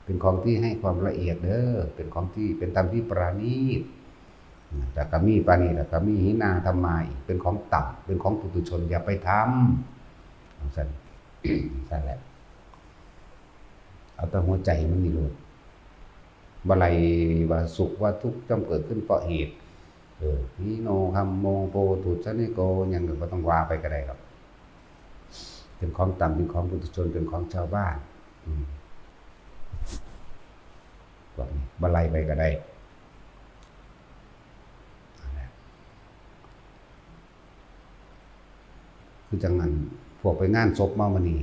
เป็นของที่ให้ความละเอียดเด้อเป็นของที่เป็นธรรมที่ปราณีตแต่ก็มีปาณีแต่ก็มีหินาธรรมาอีกเป็นของต่ำเป็นของปุถุชนอย่าไปทำสั่นสั่นแหละเอาแต่หัวใจมันนี่เลยบาลัยว่าสุขว่าทุกข์จำเกิดขึ้นเพราะเหตุนิโนคัมโมโปตุชนิโกอย่างอื่นก็ต้องว่าไปก็ได้ครับเป็นของต่ำเป็นของปุถุชนเป็นของชาวบ้านแบบนี้บาลัยไปก็ได้คือจังนั้นพวกไปงานศพมานี่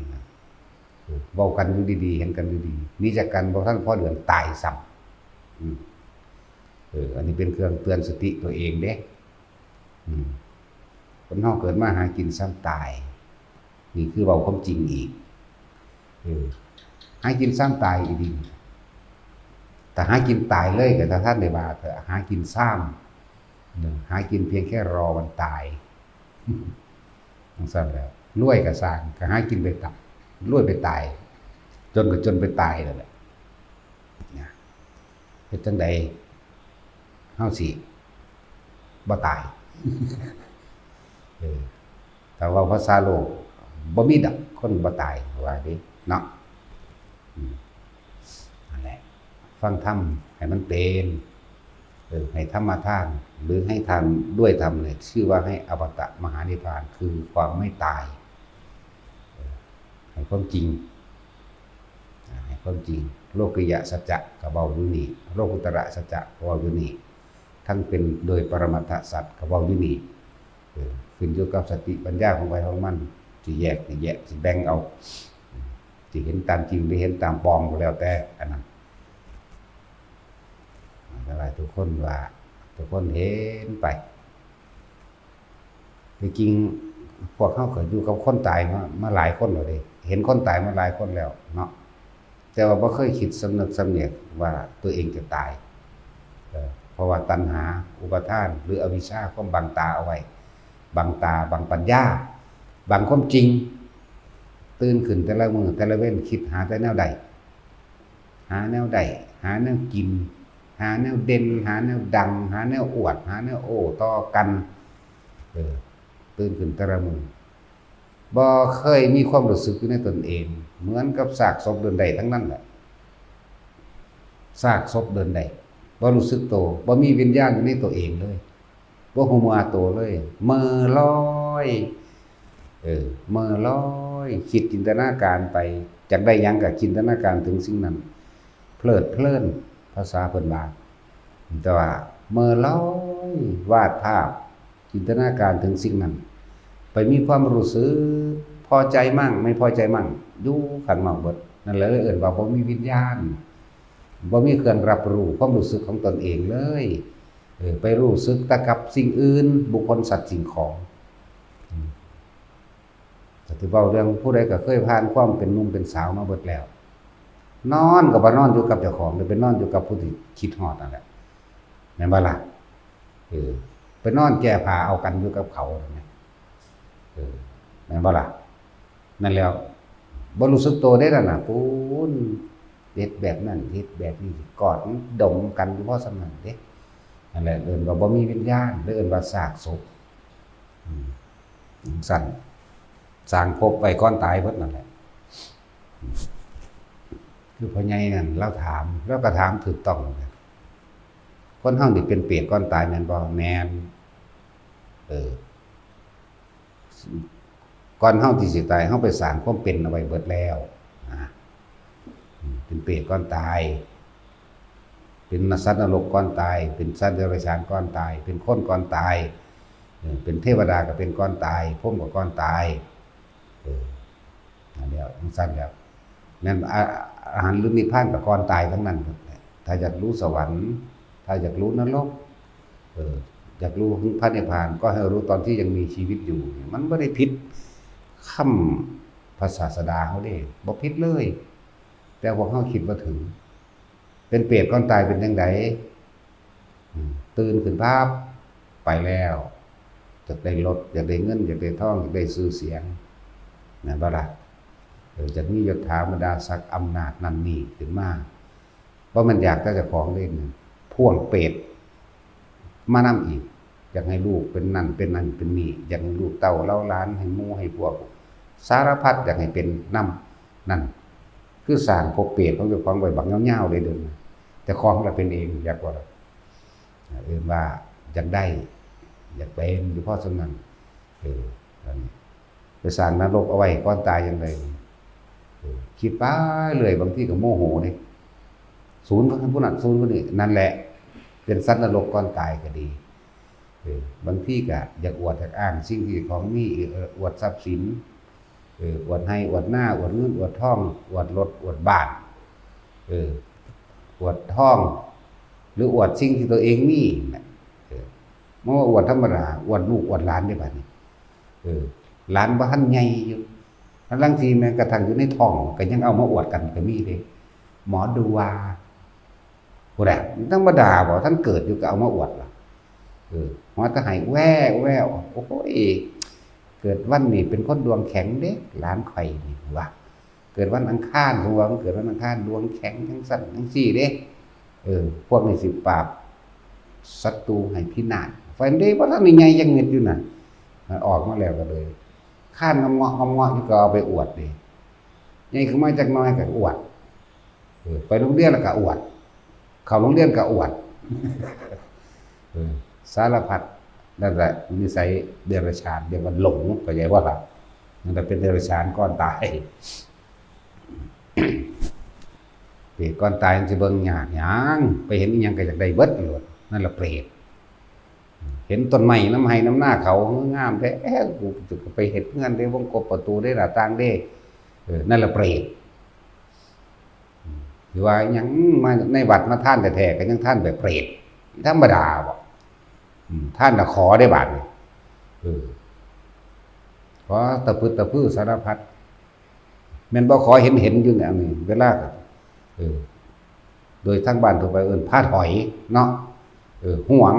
เว้ากันอยู่ดีๆเห็นกันดีๆนี่จากกันบ่ท่านพ่อเดือนตายซ้ำอันนี้เป็นเครื่องเตือนสติตัวเองเด้คนเฮาเกิดมาหากินซ้ำตายนี่คือเว้าความจริงอีกหากินซ้ำตายอีกดีแต่หากินตายเลยก็ถ้าท่านได้ว่าแต่หากินซ้ำหากินเพียงแค่รอวันตายสั้นแล้วรวยก็สร้างก็หากินไปตับรวยไปตายจนก็จนไปตายนั่นแหละเป็นจังใดเฮาสิบ่ตายแต่ว่าภาษาโลกบ่มีดอกคนบ่ตายว่าดิเนาะนั่นแหละฟังธรรมให้มันเป็นให้ธรรมทานหรือให้ทานด้วยธรรมเนี่ยชื่อว่าให้อมตะมหานิพพานคือความไม่ตายให้ความจริงให้ความจริงโลกิยสัจจะก็เว้าอยู่นี่โลกุตระสัจจะก็เว้าอยู่นี่ทั้งเป็นโดยปรมัตถสัจก็เว้าอยู่นี่ขึ้นอยู่กับสติปัญญาของใครของมันสิแยกสิแบ่งเอาสิเห็นตามจริงหรือเห็นตามปลอมก็แล้วแต่อันนั้นอะไรทุกคนว่าทุกคนเห็นไปจริงพวกเขาเคยอยู่กับคนตายมาหลายคนแล้วเด้เห็นคนตายมาหลายคนแล้วเนาะแต่ว่าบ่เคยคิดสำนึกสำเนียกว่าตัวเองจะตายเพราะว่าตัณหาอุปาทานหรืออวิชชาก็บังตาเอาไว้บังตาบังปัญญาบังความจริงตื่นขึ้นแต่ละมื้อแต่ละเว้นคิดหาแต่แนวใดหาแนวใดหาแนวกินหาแนวเด่นหาแนวดังหาแนวอวดหาแนวโอ้ต่อกันตื่นขึ้นแต่ละมื้อบ่เคยมีความรู้สึกอยู่ในตนเองเหมือนกับซากศพเดินได้ทั้งนั้นแหละซากศพเดินได้บ่รู้สึกโตบ่มีวิญญาณอยู่ในตัวเองเลยบ่ฮู้ว่าโตเลยเม่อลอยเม่อลอยคิดจินตนาการไปจักได้หยังก็จินตนาการถึงสิ่งนั้นเพลิดเพลินภาษาเพิ่นว่าแต่ว่าเมื่อลอยวาดภาพจินตนาการถึงสิ่งนั้นไปมีความรู้สึกพอใจมั่งไม่พอใจมั่งอยู่ข้างนอกเบิดนั่นแหละเอิ้นว่าบ่มีวิญญาณบ่มีเครื่องรับรู้ความรู้สึกของตนเองเลยไปรู้สึกแต่กับสิ่งอื่นบุคคลสัตว์สิ่งของแต่ที่เว้าเรื่องผู้ใดก็เคยผ่านความเป็นหนุ่มเป็นสาวมาเบิดแล้วนอนก็บ่นอนอยู่กับเจ้าของหรือไปนอนอยู่กับผู้ที่คิดฮอดนั่นแหละแม่นบ่ล่ะไปนอนแก้ผ้าเอากันอยู่กับเขาเนี่ยแม่นบ่ล่ะนั่นแล้วบ่รู้สึกตัวได้แล้วน่ะปูนเฮ็ดแบบนั้นเฮ็ดแบบนี้กอดดมกันอยู่พอสำนั้นเด้นั่นแหละเอิ้นว่าบ่มีวิญญาณหรือเอิ้นว่าซากศพสั่นสร้างภพไว้ก่อนตายเบิดนั่นแหละคือพ่อใหญ่นั่นเราถามแล้วก็ถามถูกต้องคนเฮานี่เป็นเปรตก่อนตายแม่นบ่แม่นก่อนเฮาที่สิตายเฮาไปสร้างความเป็นเอาไว้เบิดแล้วเป็นเปรตก่อนตายเป็นสัตว์นรกก่อนตายเป็นสัตว์เดรัจฉานก่อนตายเป็นคนก่อนตายเป็นเทวดาก็เป็นก่อนตายพรหมก็ก่อนตายนั่นแล้วมันสั้นแล้วนั่นอาหารหรือนิพพานกับก่อนตายทั้งนั้นถ้าอยากรู้สวรรค์ถ้าอยากรู้นรกอยากรู้พระนิพพานก็ให้รู้ตอนที่ยังมีชีวิตอยู่มันไม่ได้ผิดคำพระศาสดาเขาเด้บ่ผิดเลยแต่พวกเขาคิดว่าถึงไป เป็นเปรตก่อนตายเป็นจังไดตื่นขึ้นภาพไปแล้วอยากได้รถอยากได้เงินอยากได้ทองอยากได้ชื่อเสียงนั่นบ่ล่ะจะมียศถาบรรดาศักดิ์อำนาจนั่นนี่ขึ้นมาเพราะมันอยากจะเจ้าของเล่นพ่วงเปรตมานำอีกอยากให้ลูกเป็นนั่นเป็นนี่อยากให้ลูกเต้าเล่าล้านให้หมู่ให้พวกสารพัดอยากให้เป็นนำนั่นคือสร้างพวกเปรตของเจ้าของไว้บักเงาๆเลยเดินแต่ของเราเป็นเองอยากว่าว่าอยากได้อยากเป็นอยู่พ่อสนั่นไปสร้างนรกเอาไว้ก่อนตายยังไงคิดไปเลยบางทีก็โมโหนี่ศูนย์ผู้นั้นศูนย์ผู้นี้นั่นแหละเป็นสัตว์นรกก่อนตายก็ดีบางทีก็อยากอวดอยากอ้างสิ่งที่ของมีอวดทรัพย์สินอวดให้อวดหน้าอวดเงินอวดทองอวดรถอวดบ้านอวดทองหรืออวดสิ่งที่ตัวเองมีเมื่ออวดธรรมดาอวดลูกอวดหลานได้บัดนี้หลานบ่ทันใหญ่อยู่บางทีแม้กระทั่งอยู่ในท้องก็ยังเอามาอวดกันก็มีเด้หมอดูว่าผู้ใดธรรมดาบ่ท่านเกิดอยู่ก็เอามาอวดล่ะหมอตาให้แว่โอ้ยเกิดวันนี้เป็นคนดวงแข็งเด้หลานข่อยนี่ว่าเกิดวันอังคารหัวมันเกิดวันอังคารดวงแข็งจังสั่นจังซี่เด้พวกนี้สิปราบศัตรูให้พินาศไฟเด้บ่ทันมีใหญ่ยังเงิดอยู่น่ะออกมาแล้วก็เลยข้านงอๆนี่ก็เอาไปอวดดิใหญ่ขึ้นมาจักหน่อยก็อวดไปโรงเรียนแล้วก็อวดเข้าโรงเรียนก็อวดสารพัดนั่นแหละนิสัยเดรัจฉานเรียกว่าหลงก็ใหญ่ว่าล่ะนั่นแหละเป็นเดรัจฉานก่อนตายเปรตก่อนตายมันสิเบิ่งยากหยังไปเห็นอีหยังก็อยากได้เบิดโลดนั่นแหละเปรตเห็นต้นไม้น้ำไห้น้ำหน้าเขางามแท้กูจะไปเฮ็ดเงินได้วงกบประตูได้หน้าต่างได้นั่นแหละเปรตหรือว่ายังมาในวัดมาท่านแท้ๆก็ยังท่านแบบเปรตธรรมดาบ่ท่านน่ะขอได้บาดนี่ขอตะพึดตะพื้อสารพัดแม่นบ่ขอเห็นอยู่เนี่ยนี่เวลาโดยทั้งบ้านทั่วไปพาถอยเนาะหวง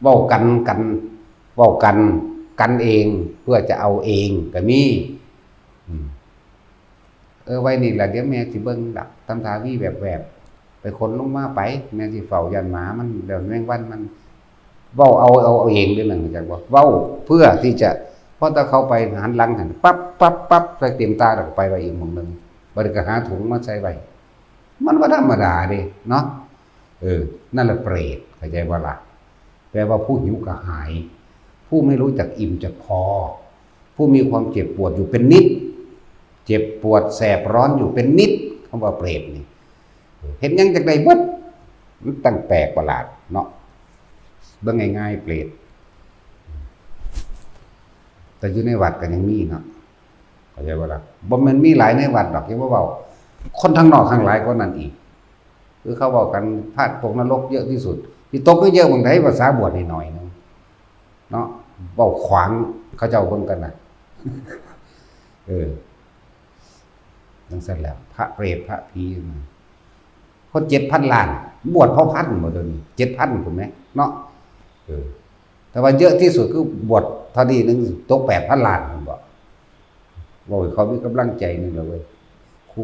เว้ากันเองเพื่อจะเอาเองก็มีไว้นี่แหละเดี๋ยวแม่สิเบิ่งดักทำท่าวี่แบบไปคนลงมาไปแม่สิเฝ้ายันหมามันเดี๋ยวแมงวันมันเว้าเอาเองด้วยนั่นจังว่าเว้าเพื่อที่จะพอถ้าเขาไปหันหลังหันปั๊บใส่เต็มตาแล้วก็ไปไว้อีกหม่องนึงบ่ได้ก็หาถุงมาใส่ไว้มันบ่ธรรมดาเด้เนาะนั่นแหละเปรตเข้าใจบ่ล่ะแปลว่าผู้หิวกระหายผู้ไม่รู้จักอิ่มจักพอผู้มีความเจ็บปวดอยู่เป็นนิดเจ็บปวดแสบร้อนอยู่เป็นนิดคำว่าเปรตนี่เห็นยังจากใดเบิดมันตั้งแปลกประหลาดเนาะเบิ่งง่ายๆเปรตแต่อยู่ในวัดก็ยังมีเนาะเข้าใจบ่ล่ะบ่แม่นมีหลายในวัดดอกยังบ่เว้าคนทางนอกทางหลายกว่านั้นอีกคือเขาบอกกันพลาดตกนรกเยอะที่สุดที่ตกก็เยอะบางไดภาษาบวชนิดหน่อยนึงเนาะเว้าขวางเขาเจ้าเบิ่งกันน่ะจังซั่นแหละพระเปรตพระผีคน 7,000 ล้านบวชเพราะพันบ่เดี๋ยวนี้ 7,000 ถูกมั้ยเนาะแต่ว่าเยอะที่สุดคือบวชเท่านี้นึงตก 8,000 ล้านบ่เขามีกำลังใจนึงแล้วเว้ยครู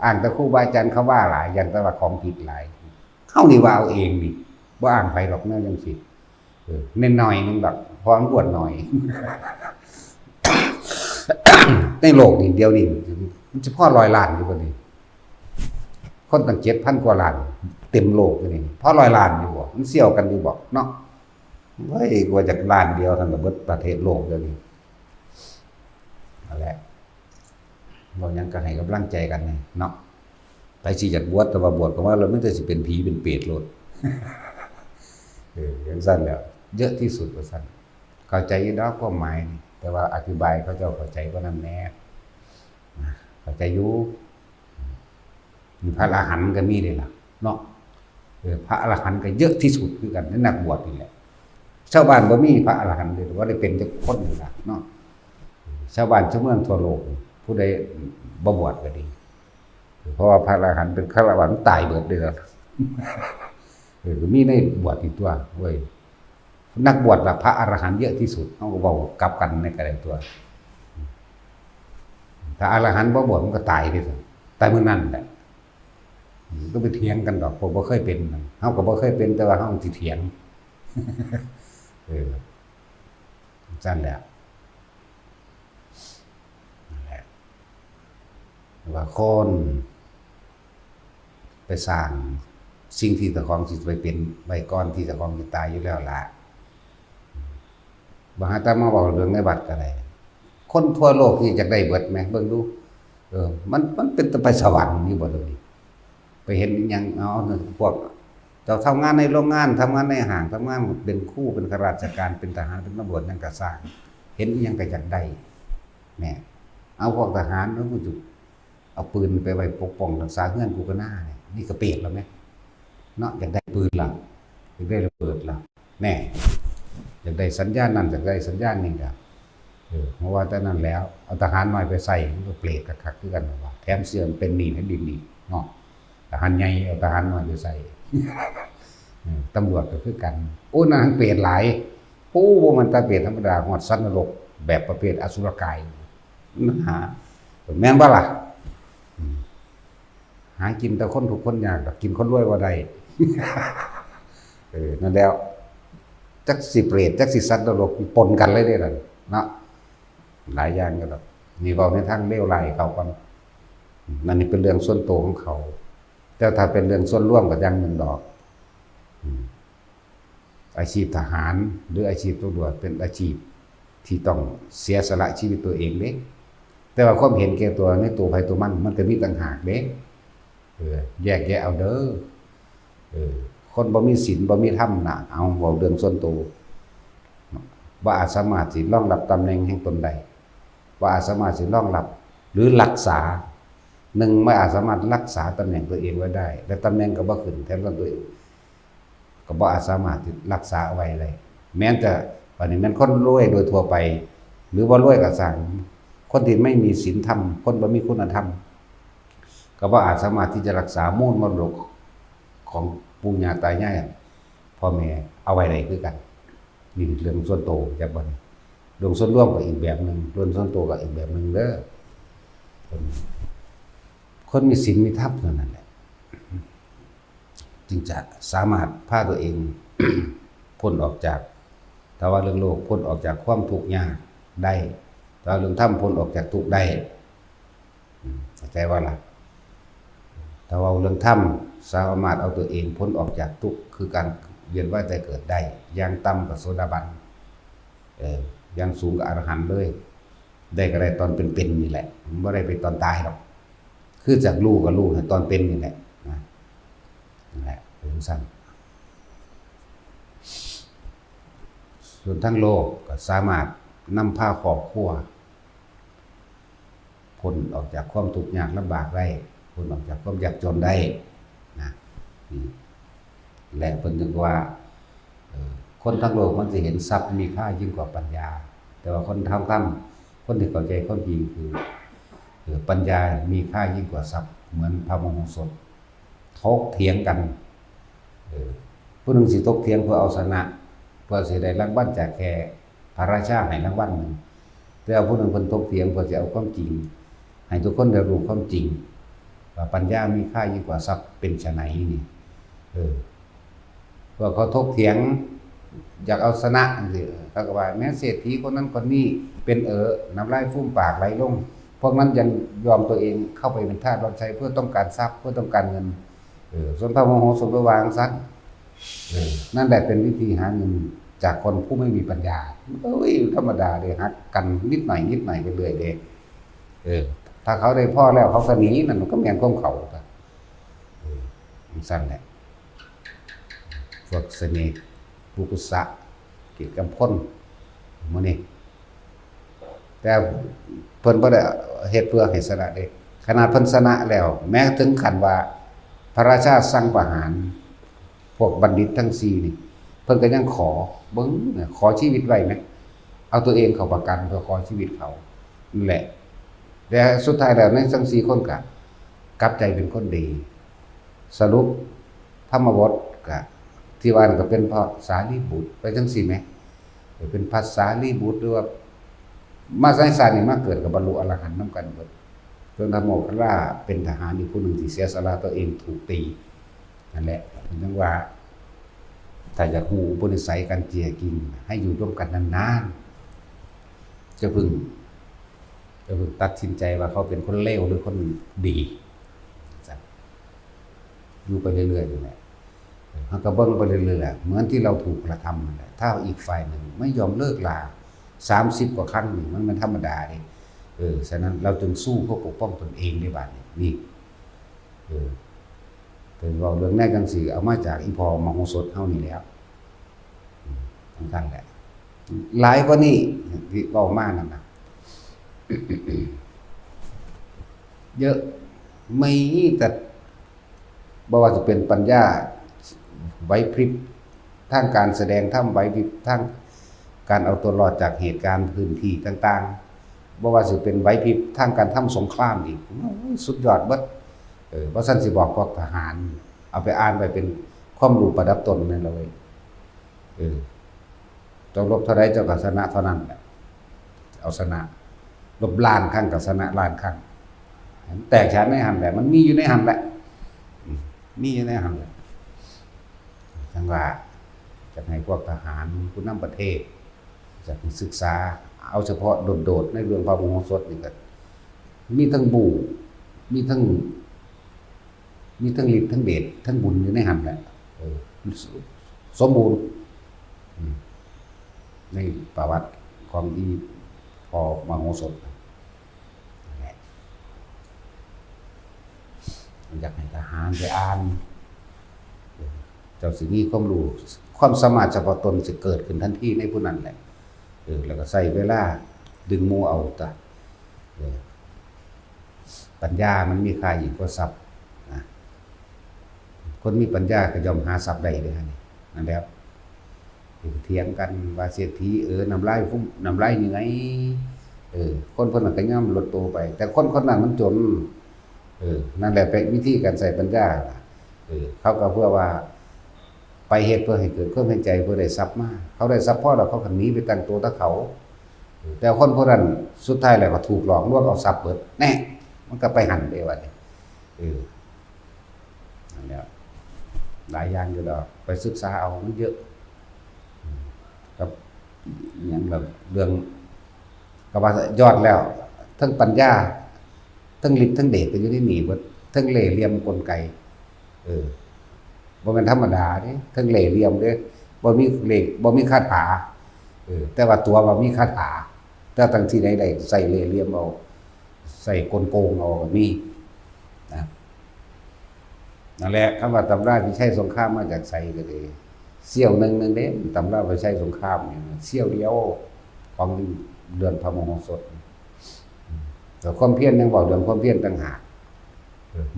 อ้างแต่ครูบาอาจารย์เขาว่าหลายอย่างแต่ว่าของผิดหลายเฮานี่ว่าเอาเองนี่บ่อ้างไผหรอกแนวจังซี่เน้นหน่อยนึงดอกพอบวชหน่อยในโลกนี่เดียวนี่มันเฉพาะ100 ล้านอยู่บ่นี่คนตั้ง 7,000 กว่าล้านเต็มโลกอยู่นี่พอ100 ล้านอยู่บ่มันเสี่ยวกันอยู่บ่เนาะเฮ้ยกว่าจากล้านเดียวทั้งเบิดประเทศโลกเดี๋ยวนี้นั่นแหละบ่ยังก็ให้กำลังใจกันนี่เนาะไปสิอยากบวชแต่ว่าบวชก็ว่าเราไม่ได้สิเป็นผีเป็นเปรตโลดอย่างซั่นแล้วเยอะที่สุดว่าซั่นเข้าใจอยู่ดอกความหมายนี่แต่ว่าอธิบายเขาเจ้าเข้าใจบ่นำแน่เข้าใจอยู่พระอรหันต์ก็มีได้ล่ะเนาะพระอรหันต์ก็เยอะที่สุดคือกันในนักบวชนี่แหละชาวบ้านบ่มีพระอรหันต์เลยว่าได้เป็นจักคนนี่ล่ะเนาะชาวบ้านชาวเมืองทั่วโลกผู้ใดบ่บวชก็ดี เพราะว่าพระอรหันต์เป็นฆราวาสตายเบิดเลยครับก็มีในบวชอีกตัวเว้ยนักบวชแบบพระอรหันต์เยอะที่สุดเขาก็บอกกลับกันในกระไรตัวถ้าอรหันต์บ่บวชมันก็ตายเลยตายเมื่อนั้นแหละก็ไปเถียงกันดอกผมบ่เคยเป็นเขาก็บ่เคยเป็นแต่ว่าเขาสิเถียงสั้นแหละว่าคนไปสร้างสิ่งที่เจ้าของสิไปเป็นไว้ก่อนที่เจ้าของจะตายอยู่แล้วล่ะบางท่านมาบอกเรื่องในบัตรก็ได้คนทั่วโลกที่จะได้เบิดไหมเบิ่งดูมันเป็นไปสวรรค์อยู่บ่เลยไปเห็นยังเอาพวกเจ้าทำงานในโรงงานทำงานในห้างทำงานเป็นครูเป็นข้าราชการเป็นทหารเป็นตำรวจยังกระสร้างเห็นยังก็อยากได้แม่เอาพวกทหารแล้วกูจะเอาปืนไปไว้ปกป้องรักษาเงื่อนกูก็น่าเนี่ยนี่ก็เปรียบแล้วไหมเนาะอยากได้ปืนล่ะอยากได้ระเบิดล่ะแน่อยากได้สัญญาณนั่นอยากได้สัญญาณนี่ก็เพราะว่าแต่นั้นแล้วเอาทหารน้อยไปใส่มันก็เปรตกระคักคือกันว่าแถมเสื่อมเป็นหนีให้ดินดีเนาะทหารใหญ่เอาทหารน้อยไปใส่ตำรวจก็คือกันโอ้นางเปรตหลายโอ้ว่ามันตาเปรตธรรมดาหอดสัตว์นรกแบบประเภทอสุรกายหาแม่นบ่ล่ะหากินแต่คนถูกคนยากกินคนรวยว่าใดนั่นแล้วจักสิเปรตจักสิสัตว์นรกปนกันเลยเด้อเนาะหลายอย่างก็แบบนี่บอกในทางเลวร้ายเขาก่อนนั่นนี่เป็นเรื่องส่วนตัวของเขาแต่ถ้าเป็นเรื่องส่วนร่วมกับยังหนึ่งดอกอาชีพทหารหรืออาชีพตำรวจเป็นอาชีพที่ต้องเสียสละชีวิตตัวเองเด้แต่ว่าความเห็นแก่ตัวในตัวใครตัวมันก็มีต่างหากเด้แยกแยะเอาเด้อคนบ่มีศีลบ่มีธรรมน่ะเอาเว้าเรื่องส่วนตัวบ่อาจสามารถสิรองรับตำแหน่งแห่งตนใดบ่อาจสามารถสิรองรับหรือรักษาไม่อาจสามารถรักษาตำแหน่งตัวเองไว้ได้และตำแหน่งก็บ่ขึ้นแทนตัวเองก็บ่อาจสามารถรักษาเอาไว้ได้แม้แต่วันนี้มันคนรวยโดยทั่วไปหรือว่ารวยก็สั่งคนที่ไม่มีศีลธรรมคนบ่มีคุณธรรมก็บ่อาจสามารถที่จะรักษามูลมรดกของปู่ย่าตายายพ่อแม่เอาไว้ได้คือกันนี่เรื่องส่วนตัวจักบ่นี่เรื่องส่วนรวมก็อีกแบบนึงเรื่องส่วนตัวก็อีกแบบนึงเด้อคนมีศีลมีธรรมเท่านั้นแหละจึงจะสามารถพาตัวเอง พ้นออกจากถ้าว่าเรื่องโลกพ้นออกจากความทุกข์ยากได้ถ้าเรื่องธรรมพ้นออกจากทุกข์ได้เข้าใจว่าล่ะถ้าว่าเรื่องธรรมสามารถเอาตัวเองพ้นออกจากทุกข์คือการเวียนว่ายตายเกิดได้อย่างต่ำกับโสดาบันอย่างสูงกับอรหันต์เลยได้ก็ได้ตอนเป็นนี่แหละไม่ได้ไปตอนตายหรอกคือจากลูกกับลูกตอนเป็นนี่แหละนั่นแหละเป็นสั้นส่วนทั้งโลกก็สามารถนำพาครอบครัวพ้นออกจากความทุกข์ยากลำบากได้พ้นออกจากความยากจนได้นะและเป็นถึงว่าคนทั้งโลกมันจะเห็นทรัพย์มีค่ายิ่งกว่าปัญญาแต่ว่าคนทั้งท่านคนที่เข้าใจความจริงคือปัญญามีค่ายิ่งกว่าทรัพย์เหมือนพระมโหสถทกเถียงกันผู้หนึ่งสิทกเถียงเพื่อเอาชนะเพื่อสิได้รางวัลจากแค่พระราชาให้รางวัลหนึ่งแต่ผู้หนึ่งคนทกเถียงเพื่อจะเอาความจริงให้ทุกคนได้รู้ความจริงว่าปัญญามีค่ายิ่งกว่าทรัพย์เป็นไฉนนี่เพื่อเขาทกเถียงอยากเอาชนะสิเขาก็ว่าแม้เศรษฐีคนนั้นคนนี้เป็นน้ำลายฟูมปากไหลลงพวกนั้นยังยอมตัวเองเข้าไปเป็นทาสรับใช้เพื่อต้องการทรัพย์เพื่อต้องการเงินส่วนพระโมโหสถไปวางซัดนั่นแหละเป็นวิธีหาเงินจากคนผู้ไม่มีปัญญาธรรมดาเลยฮักกันนิดหน่อยไปเรื่อยเด็กถ้าเขาได้พ่อแล้วเขาก็หนีนั่นมันก็แม่นก้มเขาสั้นแหละพวกเสน่ห์บุกุสะเกี่ยวกับพ้นมันนี่แต่เพิ่นบ่ได้เหตุเพื่อให้ชนะเด้ขนาดเพิ่นชนะแล้วแม้ถึงขั้นว่าพระราชาสั่งประหารพวกบัณฑิตทั้ง4นี่เพิ่นก็ยังขอเบิ่งขอชีวิตไว้มั้ยเอาตัวเองเข้าประกันเพื่อขอชีวิตเขานั่นแหละแต่สุดท้ายแล้วในทั้ง4คนก็ กลับใจเป็นคนดีสรุปธรรมบทก็ที่ว่าก็เป็นพระสารีบุตรไปจังซี่แหมเป็นพระสารีบุตรหรือว่ามาสายสารนี่มาเกิดกับบรรลุอรหันต์นำกันเบิดจนธรรมโมคคัลลาเป็นทหารอีกผู้หนึ่งที่เสียสละตัวเองถูกตีนั่นแหละถึงว่าถ้าอยากฮู้อุปนิสัยการเจียกินให้อยู่ร่วมกันนานๆจะพึงตัดสินใจว่าเขาเป็นคนเลวหรือคนดีอยู่ไปเรื่อยๆอยู่แหละมันก็เบิ่งไปเรื่อยๆเหมือนที่เราถูกกระทำนั่นแหละถ้าอีกฝ่ายหนึ่งไม่ยอมเลิกลา30 กว่าครั้งนี่มันธรรมดาดิฉะนั้นเราจึงสู้เพื่อปกป้องตนเองในบ้านนี่เป็นว่าเรื่องแรกจังซี่เอามาจากอีพอมโหสถเฮานี่แล้วทั้งท่านแหละหลายกว่านี้ที่เว้ามานั่นน่ะ เยอะไม่แต่บ่ว่าจะเป็นปัญญาไหวพริบทางการแสดงทำไหวพริบทางการเอาตัวรอดจากเหตุการณ์พื้นที่ต่างๆบ่ว่าสิเป็นไหวพริบทางการทำสงครามอีกสุดยอดเบิดบ่ซั่นสิบอกพวกทหารเอาไปอ่านไว้เป็นความรู้ประดับตนนั่นเลยเจ้ารบเท่าใดเจ้าก็ชนะเท่านั้นแหละเอาชนะรบล้านครั้งก็ชนะล้านครั้งแตกฉานในหันแหละมันมีอยู่ในหันแหละมีอยู่ในหันแหละจังว่าจะให้พวกทหารผู้นำประเทศจะศึกษาเอาเฉพาะโดดๆในเรื่องพระมโหสถนี่ก็มีทั้งบูมีทั้งฤทธิ์ทั้งเดชทั้งบุญอยู่ในหันแหละสมบูรณ์ในประวัติของอีพอมโหสถอยากให้ทหารไปอ่านเจ้าสิมีความรู้ความสามารถเฉพาะตนจะเกิดขึ้นทันทีในผู้นั้นแหละแล้วก็ใส่เวลาดึงหมู่เอาแต่ปัญญามันมีค่ายิ่งกว่าทรัพย์นะคนมีปัญญาก็ย่อมหาทรัพย์ได้เลยนั่นแล้วเถียงกันว่าเศรษฐีน้ำลายฟุ้งน้ำลายยังไงคนนั้นก็ย่อมลดโตไปแต่คนนั้นมันจนนั่นแหละเป็นวิธีการใส่ปัญญาเขาก็เพื่อว่าไปเหตุเพื่อให้เกิดความเห็นใจเพื่อได้ทรัพย์มากเขาได้ทรัพย์พอแล้วเขาก็หนีไปตั้งตัวตะเขาแต่คนพวกนั้นสุดท้ายแล้วก็ถูกหลอกลวงเอาทรัพย์เบิดแน่มันก็ไปหันไปว่านั่นแหละหลายอย่างอยู่แล้วไปศึกษาเอามันเยอะกับอย่างแบบเรื่องก็ว่ายอดแล้วทั้งปัญญาทั้งฤทธิ์ทั้งเดชก็อยู่ในนี่เบิดทั้งเล่ห์เหลี่ยมกลไกบ่แม่นธรรมดาเด้ทั้งเล่ห์เหลี่ยมเด้บ่มีเลขบ่มีคาถาแต่ว่าตัวว่ามีคาถาแต่ทั้งที่ใดๆใส่เล่ห์เหลี่ยมเอาใส่กลโกงเอาก็มีนะนั่นแหละคำว่าตำราพิชัยสงครามมาจากไสก็เลยเสี้ยวนึงเด้ตำราพิชัยสงครามเนี่ยเสี้ยวเดียวของเดือนพระมโหสถแต่ความเพียรยังบอกเรื่องความเพียรต่างหาก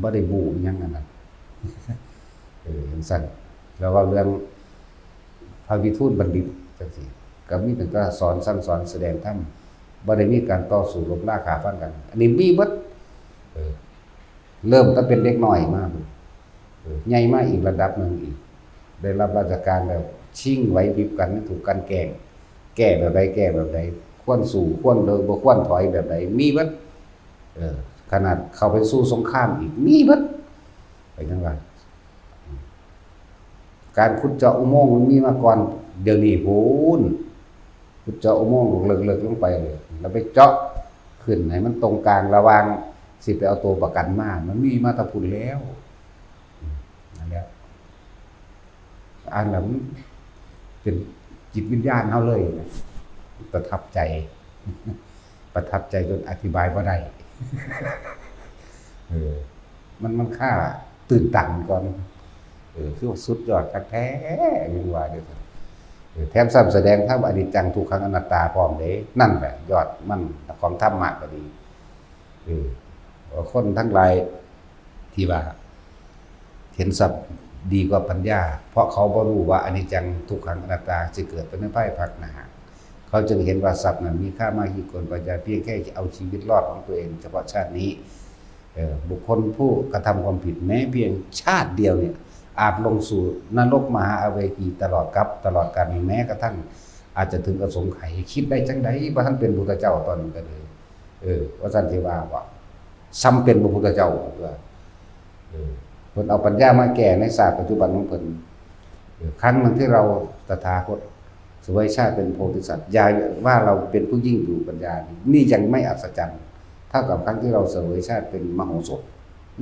บ่ได้บูหยังนั่นน่ะจังซั่นแล้วว่าเรื่องพระวิทูลบัณฑิตจังซี่ก็มีแต่ก็สอนสั่งสอนแสดงธรรมบ่ได้มีการต่อสู้รบราฆ่าฟันกันอันนี้มีเบิดเริ่มตั้งเป็นเด็กน้อยมาใหญ่มาอีกระดับนึงอีกได้รับราชการแล้วชิงไหวพริบกันถูกกันแก้แบบใดแก้แบบใดควรสู้ควรเดินบ่ควรถอยแบบใดมีเบิดขนาดเข้าไปสู้สงครามอีกมีเบิดไปจังว่าการขุดเจาะอุโมงค์มันมีมาก่อนเดี๋ยวนี้พูนขุดเจาะอุโมงค์เลิกๆลงไปเลยแล้วไปเจาะขึ้นให้มันตรงกลางระหว่างสิไปเอาตัวประกันมามันมีมาแตะพุ่นแล้วนั่นแหละอ่านแล้วเป็นจิตวิญญาณเฮาเลยประทับใจจนอธิบายบ่ได้มันค่าตื่นตันก่อนคือสุดยอดแท้ๆยังว่าเด้อแถมซ้ำแสดงธรรมอนิจจังทุกขังอนัตตาพร้อมเด้นั่นแหละยอดมันของธรรมะก็ดีคนทั้งหลายที่ว่าเห็นสัพดีกว่าปัญญาเพราะเขาบ่รู้ว่าอนิจจังทุกขังอนัตตาจะเกิดเป็นในภายภาคหน้าเขาจึงเห็นว่าทรัพย์นั้นมีค่ามากยิ่งกว่าปัญญาเพียงแค่จะเอาชีวิตรอดของตัวเองเฉพาะชาตินี้ บุคคลผู้กระทำความผิดแม้เพียงชาติเดียวเนี่ยอาจลงสู่นรกมหาอเวจีตลอดกับตลอดกาลแม้กระทั่งอาจจะถึงอสงไขยคิดได้จังไดว่าท่านเป็นพุทธเจ้าตอนนั้นก็เลยว่าท่านที่ว่าซ้ำเป็นพระพุทธเจ้าเพิ่นเอาปัญญามาแก้ในศาสตร์ปัจจุบันของเพิ่นครั้งนึงที่เราตถาคตสวยชาติเป็นโพธิสัตว์ยายว่าเราเป็นผู้ยิ่งอยู่ปัญญานี่ยังไม่อัศจรรย์เท่ากับครั้งที่เราเสวยชาติเป็นมโหสถ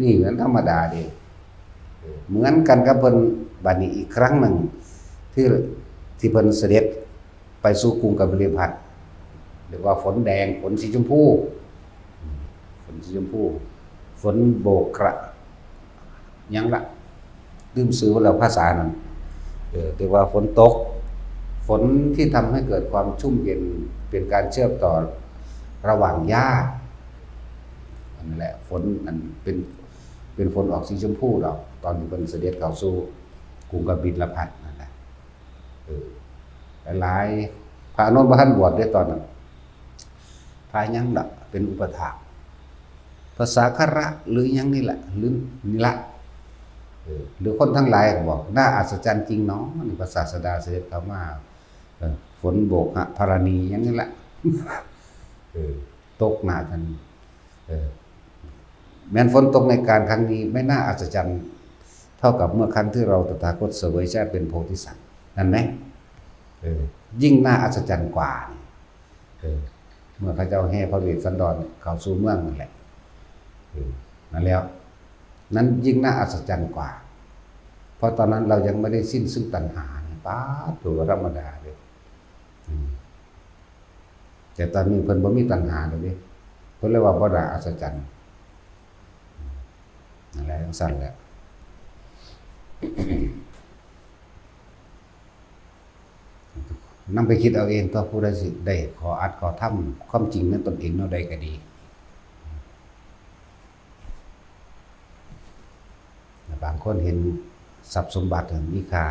นี่เหมือนธรรมดาเด้เหมือนกันกับเพิ่นบัดนี้อีกครั้งหนึ่งที่เพิ่นเสด็จไปสู่กรุงกบิลพัสดุหรือว่าฝนแดงฝนสีชมพูฝนสีชมพูฝนโบกกระยังละลืมซื้อแล้วภาษานั้นเรียกว่าฝนตกฝนที่ทำให้เกิดความชุ่มเย็นเป็นการเชื่อมต่อระหว่างหญ้านั่นแหละฝนนั้นเป็นฝนออกสีชมพูเราตอนที่เป็นเสด็จเข้าสู่กรุงกบิลพัสดุนั่นแหละหลายพระอนุนพระท่านบวชได้ตอนนั้นพระยังละเป็นอุปถากภาษาคระหรือยังนี่แหละหรือนี่ละหรือคนทั้งหลายบอกน่าอัศจรรย์จริงเนาะนี่ภาษาศาสดาเสด็จเข้ามาฝนโบกธรณียังนี่แหละตกหนากันแม้นฝนตกในการครั้งนี้ไม่น่าอัศจรรย์เท่ากับเมื่อครั้งที่เราตถาคตเสวยชาติเป็นโพธิสัตว์นั่นไหมยิ่งน่าอัศจรรย์กว่าเมื่อพระเจ้าแห่พระเวสสันดรเข้าสู่เมืองนั่นแหละนั่นแล้วนั้นยิ่งน่าอัศจรรย์กว่าเพราะตอนนั้นเรายังไม่ได้สิ้นซึ่งตัณหาป้าตัวธรรมดาเลยแต่ตอนนี้เพิ่นบ่มีตัณหาเลยเพิ่นเรียกว่าบ่น่าอัศจรรย์นั่นแหละสั้นแหละนำไปคิดเอาเองตัวผู้ใดสิได้ขออัดขอทำความจริงนั้นตนเองเนาะได้ก็ดีบางคนเห็นทรัพย์สมบัติมีค่า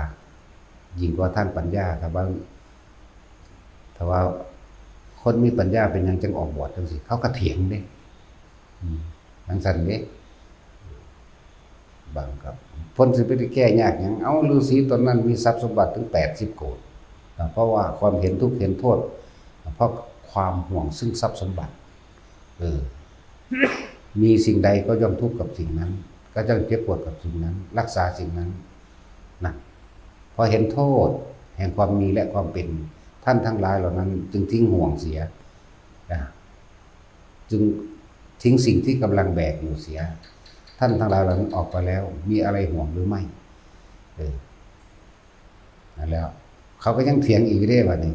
ยิ่งกว่าท่านปัญญาถ้าว่าคนมีปัญญาเป็นยังจังออกบวชจังสิเขาก็เถียงเด้ทั้งสั่นเด้บางครับพ้นสิไปแก้ยากหยังเอาฤาษีตนนั้นมีทรัพย์สมบัติถึง80 โกฏเพราะว่าความเห็นทุกข์เห็นโทษเพราะความห่วงซึ่งทรัพย์สมบัติมีสิ่งใดก็ย่อมทุกข์กับสิ่งนั้นก็จะเจ็บปวดกับสิ่งนั้นรักษาสิ่งนั้นนะพอเห็นโทษแห่งความมีและความเป็นท่านทั้งหลายเหล่านั้นจึงทิ้งห่วงเสียจึงทิ้งสิ่งที่กำลังแบกอยู่เสียท่านทั้งหลายเหล่านั้นออกไปแล้วมีอะไรห่วงหรือไม่นั่นแล้วเขาก็ยังเถียงอีกได้ว่านี่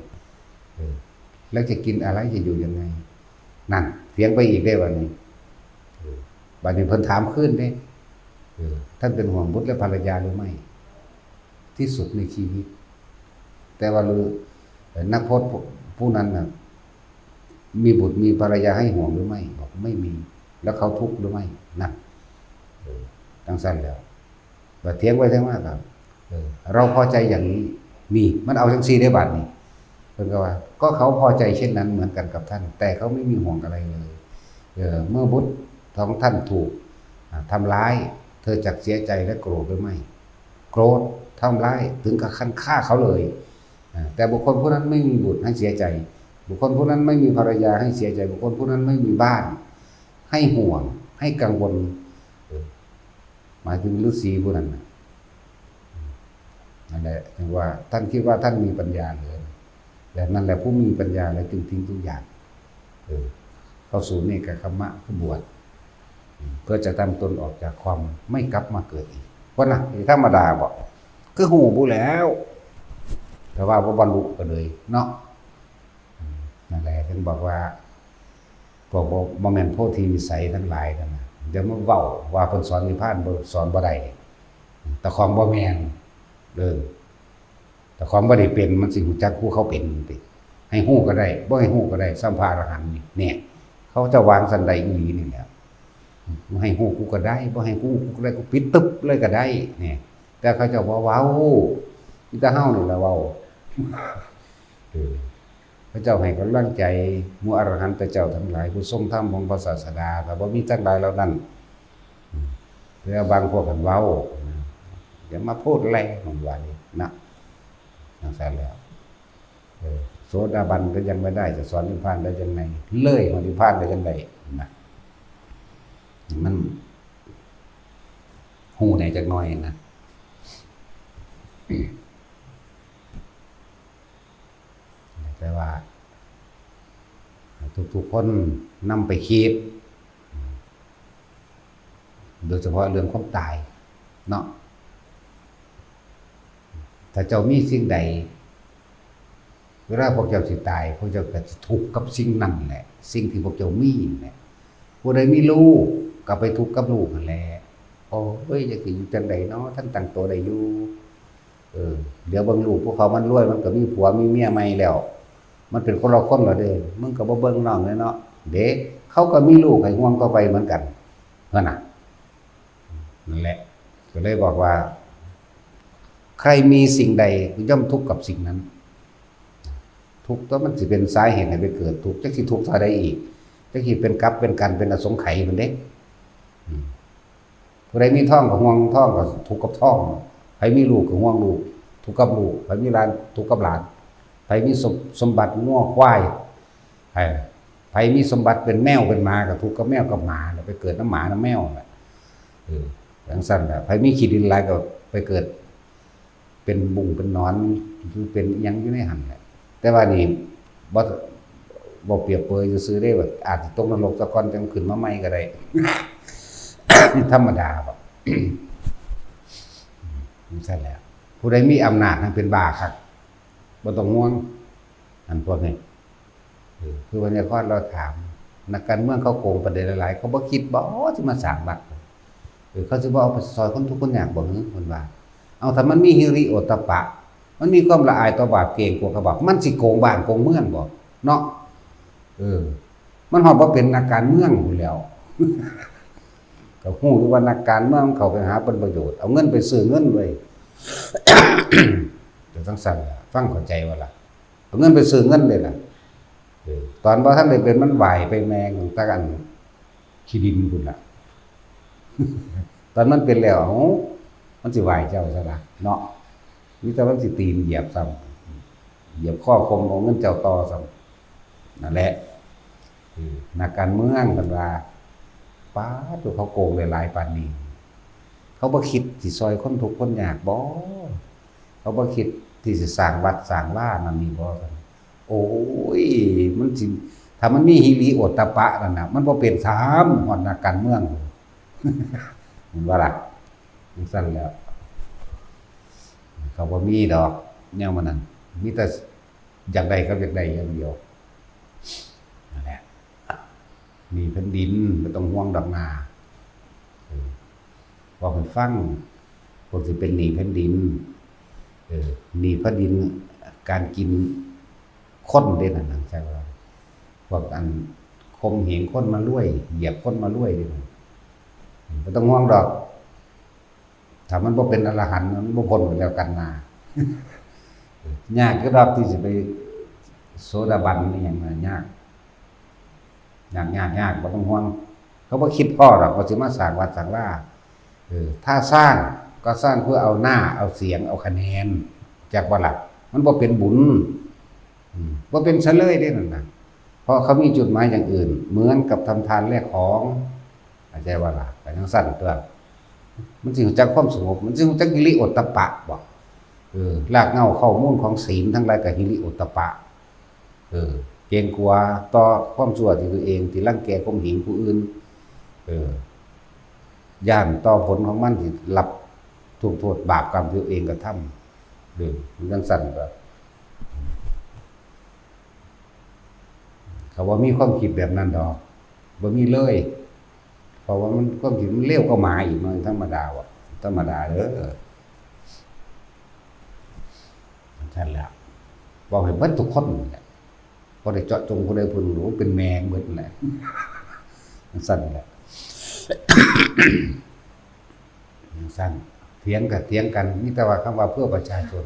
แล้วจะกินอะไรจะอยู่ยังไงนั่นเถียงไปอีกได้ว่านี่บัดนี้เพิ่นถามขึ้นเด้ท่านเป็นห่วงบุตรและภรรยาหรือไม่ที่สุดในชีวิตแต่ว่านักพจน์ผู้นั้นน่ะมีบุตรมีภรรยาให้ห่วงหรือไม่บอกไม่มีแล้วเขาทุกข์หรือไม่นั่นทั้งสั้นแล้วบัดเถียงไว้ทั้งมากครับเราพอใจอย่างนี้มีมันเอาจังซี่ได้บัดนี้เพิ่นก็ว่าก็เขาพอใจเช่นนั้นเหมือนกันกับท่านแต่เขาไม่มีห่วงอะไรเลยเมื่อบุตรของท่านถูกทำร้ายเธอจักเสียใจและโกรธหรือไม่โกรธทำร้ายถึงกับขั้นฆ่าเขาเลยแต่บุคคลผู้นั้นไม่มีบุตรให้เสียใจบุคคลผู้นั้นไม่มีภรรยาให้เสียใจบุคคลผู้นั้นไม่มีบ้านให้ห่วงให้กังวลหมายถึงฤาษีผู้นั้นนั่นแหละถึงว่าท่านคิดว่าท่านมีปัญญาเลยแต่นั่นแหละผู้มีปัญญาแล้วจึงทิ้งทุกอย่างเข้าสู่เนกขัมมะคือบวชเพื่อจะทำตนออกจากความไม่กลับมาเกิดอีกเพราะนะธรรมดาบอกคือหูบุแล้วแต่ว่าบรรลุก็เลยเนาะนั่นแหละท่านบอกว่าพวกบ่แม่นโพธิวิสัยทั้งหลายนั่นนะเดี๋ยวมาเว้าว่าเพิ่นสอนนิพพานบ่สอนบ่ได้แต่ของบ่แม่นแต่ของบ่ได้เป็นมันสิรู้จักผู้เขาเป็นติให้ฮู้ก็ได้บ่ให้ฮู้ก็ได้สัมภาระหันนี่เนี่ยเขาจะวางสันใดอีหลีนี่แหละบ่ให้ฮู้กูก็ได้บ่ให้ฮู้กูก็ได้กูปิดตึ๊บเลยก็ได้เนี่ยแต่เขาจะว่าเว้ามีแต่เฮานี่ล่ะเว้าพระเจ้าให้กำลังใจหมู่อรหันตเจ้าทั้งหลายผู้ทรงธรรมของพระศาสดาแต่บ่มีทั้งหลายเหล่านั้น แล้วบางพวกกันเว้าอย่ามาพูดแรงมันว่านี่นะนั่นซะแล้วโสดาบันก็ยังไม่ได้จะสอนนิพพานได้ยังไงเลยมานิพพานได้ยังไงนะมันหูไหนจักหน่อยนะแต่ว่าทุกๆคนนำไปคิดโดยเฉพาะเรื่องความตายเนาะถ้าเจ้ามีสิ่งใดเวลาพวกเจ้าสิตายพวกเจ้าก็ทุกข์กับสิ่งนั้นแหละสิ่งที่พวกเจ้ามีแหละผู้ใดมีลูกก็ไปทุกข์กับลูกนั่นแหละโอ้ยจะสิอยู่จังไดเนาะท่านตั้งตัวได้อยู่เดี๋ยวเบิ่งลูกพวกเขามันรวยมันก็มีผัวมีเมียใหม่แล้วมันเป็นคนละคนเหรอเด้มึงก็บ่เบิ่งน้องเลยเนาะเด็กเขาก็มีลูกให้ห่วงก็ไปเหมือนกันนั่นน่ะนั่นแหละก็เลยบอกว่าใครมีสิ่งใดย่อมทุกข์กับสิ่งนั้นทุกข์แล้วมันสิเป็นสาเหตุให้ไปเกิดทุกข์จักสิทุกข์เท่าใดอีกจักสิเป็นกรรมเป็นกันเป็นอสงไขยมันเด้ผู้ใดมีท้องก็ห่วงท้องก็ทุกข์กับท้องใครมีลูกก็ห่วงลูกทุกข์กับลูกใครมีหลานทุกข์กับหลานใครมีสมบัติงัวควายใครมีสมบัติเป็นแมวเป็นหมาก็ทุกข์กับแมวกับหมาไปเกิดน้ำหมาน้ำแมวแหละอย่างสั้นแหละใครมีขี้ดินหลายก็ไปเกิดเป็นบุ้งเป็นนอนหรือเป็นยังอยู่ในหันแหละแต่ว่านี่บ่เปรียบเปรยซื้อได้แบบอาจจะตกนรกตะกอนจังขึ้นมาใหม่ก็ได้ ธรรมดาบ่นี่ใช่แล้วผู้ใดมีอำนาจทั้งเป็นบ้าครับบ่ต้องห่วงอันพวกนี้คือวันนี้ข้อเราถามนักการเมืองเขาโกงประเด็นหลายๆเขาบ่คิดบ่สิมาสร้างบัตรเขาสิบ่เอาไปซอยคนทุกข์คนยากบ่ฮึเพิ่นว่าเอาถ้ามันมีหิริโอตตัปปะมันมีความละอายต่อบาปเกรงกลัวกระบาปมันสิโกงบ้านโกงเมืองบ่เนาะมันฮอดบ่เป็นนักการเมืองพู่นแล้ว ก็ฮู้อยู่ว่านักการเมืองเขาไปหาผลประโยชน์เอาเงินไปซื้อเงินไว้ เดี๋ยวจังซั่นฟังเข้าใจว่าล่ะเอาเงินไปซื้อเงินเลยล่ะตอนบ่ทันได้เป็นมันไหวไปแมงตะกันขี้ดินพุ่นล่ะ ตอนมันเป็นแล้วมันสิไหวเจ้าซะล่ะเนาะมีแต่มันสิตีนเหยียบซ้ำเหยียบข้อคมของเงินเจ้าต่อซ้ำนั่นแหละนักการเมืองกันว่าป้าตัวเขาโกงหลายๆปานนี้เขาบ่คิดสิซอยคนทุกข์คนยากบ่เขาบ่คิดที่สิสร้างวัดสร้างว่านั่นนี่บ่ซั่นโอ้ยมันสิถ้ามันมีหิริโอตตัปปะนั่นน่ะมันบ่เป็นสามฮอดนักการเมือง เห็นว่าล่ะจังซั่นแล้วเขาบ่มีดอกแนวมันนั้นมีแต่อยากได้กับอยากได้อย่างเดียวนั่นแหละมีแผ่นดินบ่ต้องห่วงดอกนาบอกให้ฟังพวกสิเป็นหนี้แผ่นดินหนี้แผ่นดินการกินคนเด้นั่นน่ะใช่ว่าพวกอันคมเหงคนมารวยเหยียบคนมารวยเด้บ่ต้องห่วงดอกถ้ามันบ่เป็นอรหันต์มันบ่พ้นแล้วกันนายากคือดอกที่สิไปโสดาบันนี่หยังน่ะยากบ่ต้องห่วงเขาบ่คิดพอหรอกว่าสิมาสร้างวัดสร้างว่าถ้าสร้างก็สร้างเพื่อเอาหน้าเอาเสียงเอาคะแนนจากบ่ล่ะมันบ่เป็นบุญบ่เป็นซะเลยเด้นั่นน่ะเพราะเขามีจุดหมายอย่างอื่นเหมือนกับทำทานแลกของเข้าใจว่าล่ะไปจังซั่นตัวมันสิรู้จักความสงบมันสิรู้จักหิริโอตตัปปะบ่รากเหง้าข้อมูลของศีลทั้งหลายก็หิริโอตตัปปะเกรงกลัวต่อความชั่วที่ตัวเองที่รังแกข่มเหงผู้อื่นย่านต่อผลของมันที่รับทุกข์โทษบาปกรรมที่ตัวเองกระทำมันจังซั่นก็เขาว่ามีความคิดแบบนั้นดอกบ่มีเลยเพราะว่ามันความคิดมันเลวก็หมาอีกมันธรรมดาว่ะธรรมดาเด้อนั่นแหละบอกให้เบิดทุกคนเนี่ยพอได้เจาะจงผู้ใดผู้หนึ่งรู้เป็นแมงเบิดแหละสั้นแหละสั้นเถียงกันนี่แต่ว่าคำว่าเพื่อประชาชน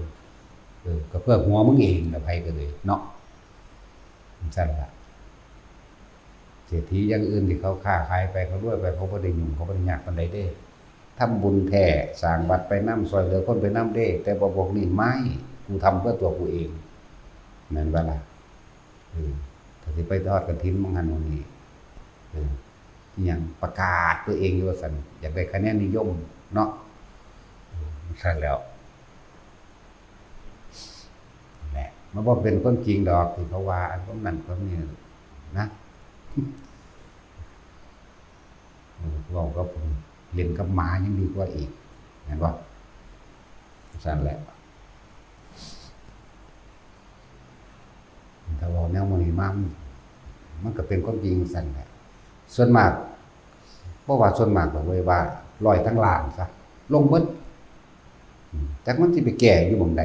ก็เพื่อหัวมึงเองนะไผก็เลยเนาะสั้นละเศรษฐีอย่างอื่นที่เขาค้าขายไปเขารวยไปเขาบ่ได้ยุ่งเขาบ่ได้ยากปานใดเด้ ทำบุญแท้สร้างบัตรไปน้ำซอยเหลือคนไปน้ำเด้แต่บ่บอกนี่ไม่กูทำเพื่อตัวกูเองแม่นบ่ล่ะถ้าสิไปทอดกฐินมั่งหันวันนี้อหยังประกาศตัวเองอยู่ว่าซั่นอยากได้คะแนนนิยมเนาะซั่นแล้วแหละมันบ่เป็นคนจริงดอกที่เขาว่าอันพวกนั้นพวกนี้นะเว้ากับผมเล่นกับหมายังดีกว่าอีกเห็นบ่ซั่นแหละถ้าเว้าแนวมื้อนี้มามันก็เป็นความจริงซั่นแหละส่วนมากบ่ว่าส่วนมากก็เว้ยว่า100ทั้งล้านซะลงเบิดจักมันสิไปแก้อยู่หม้องใด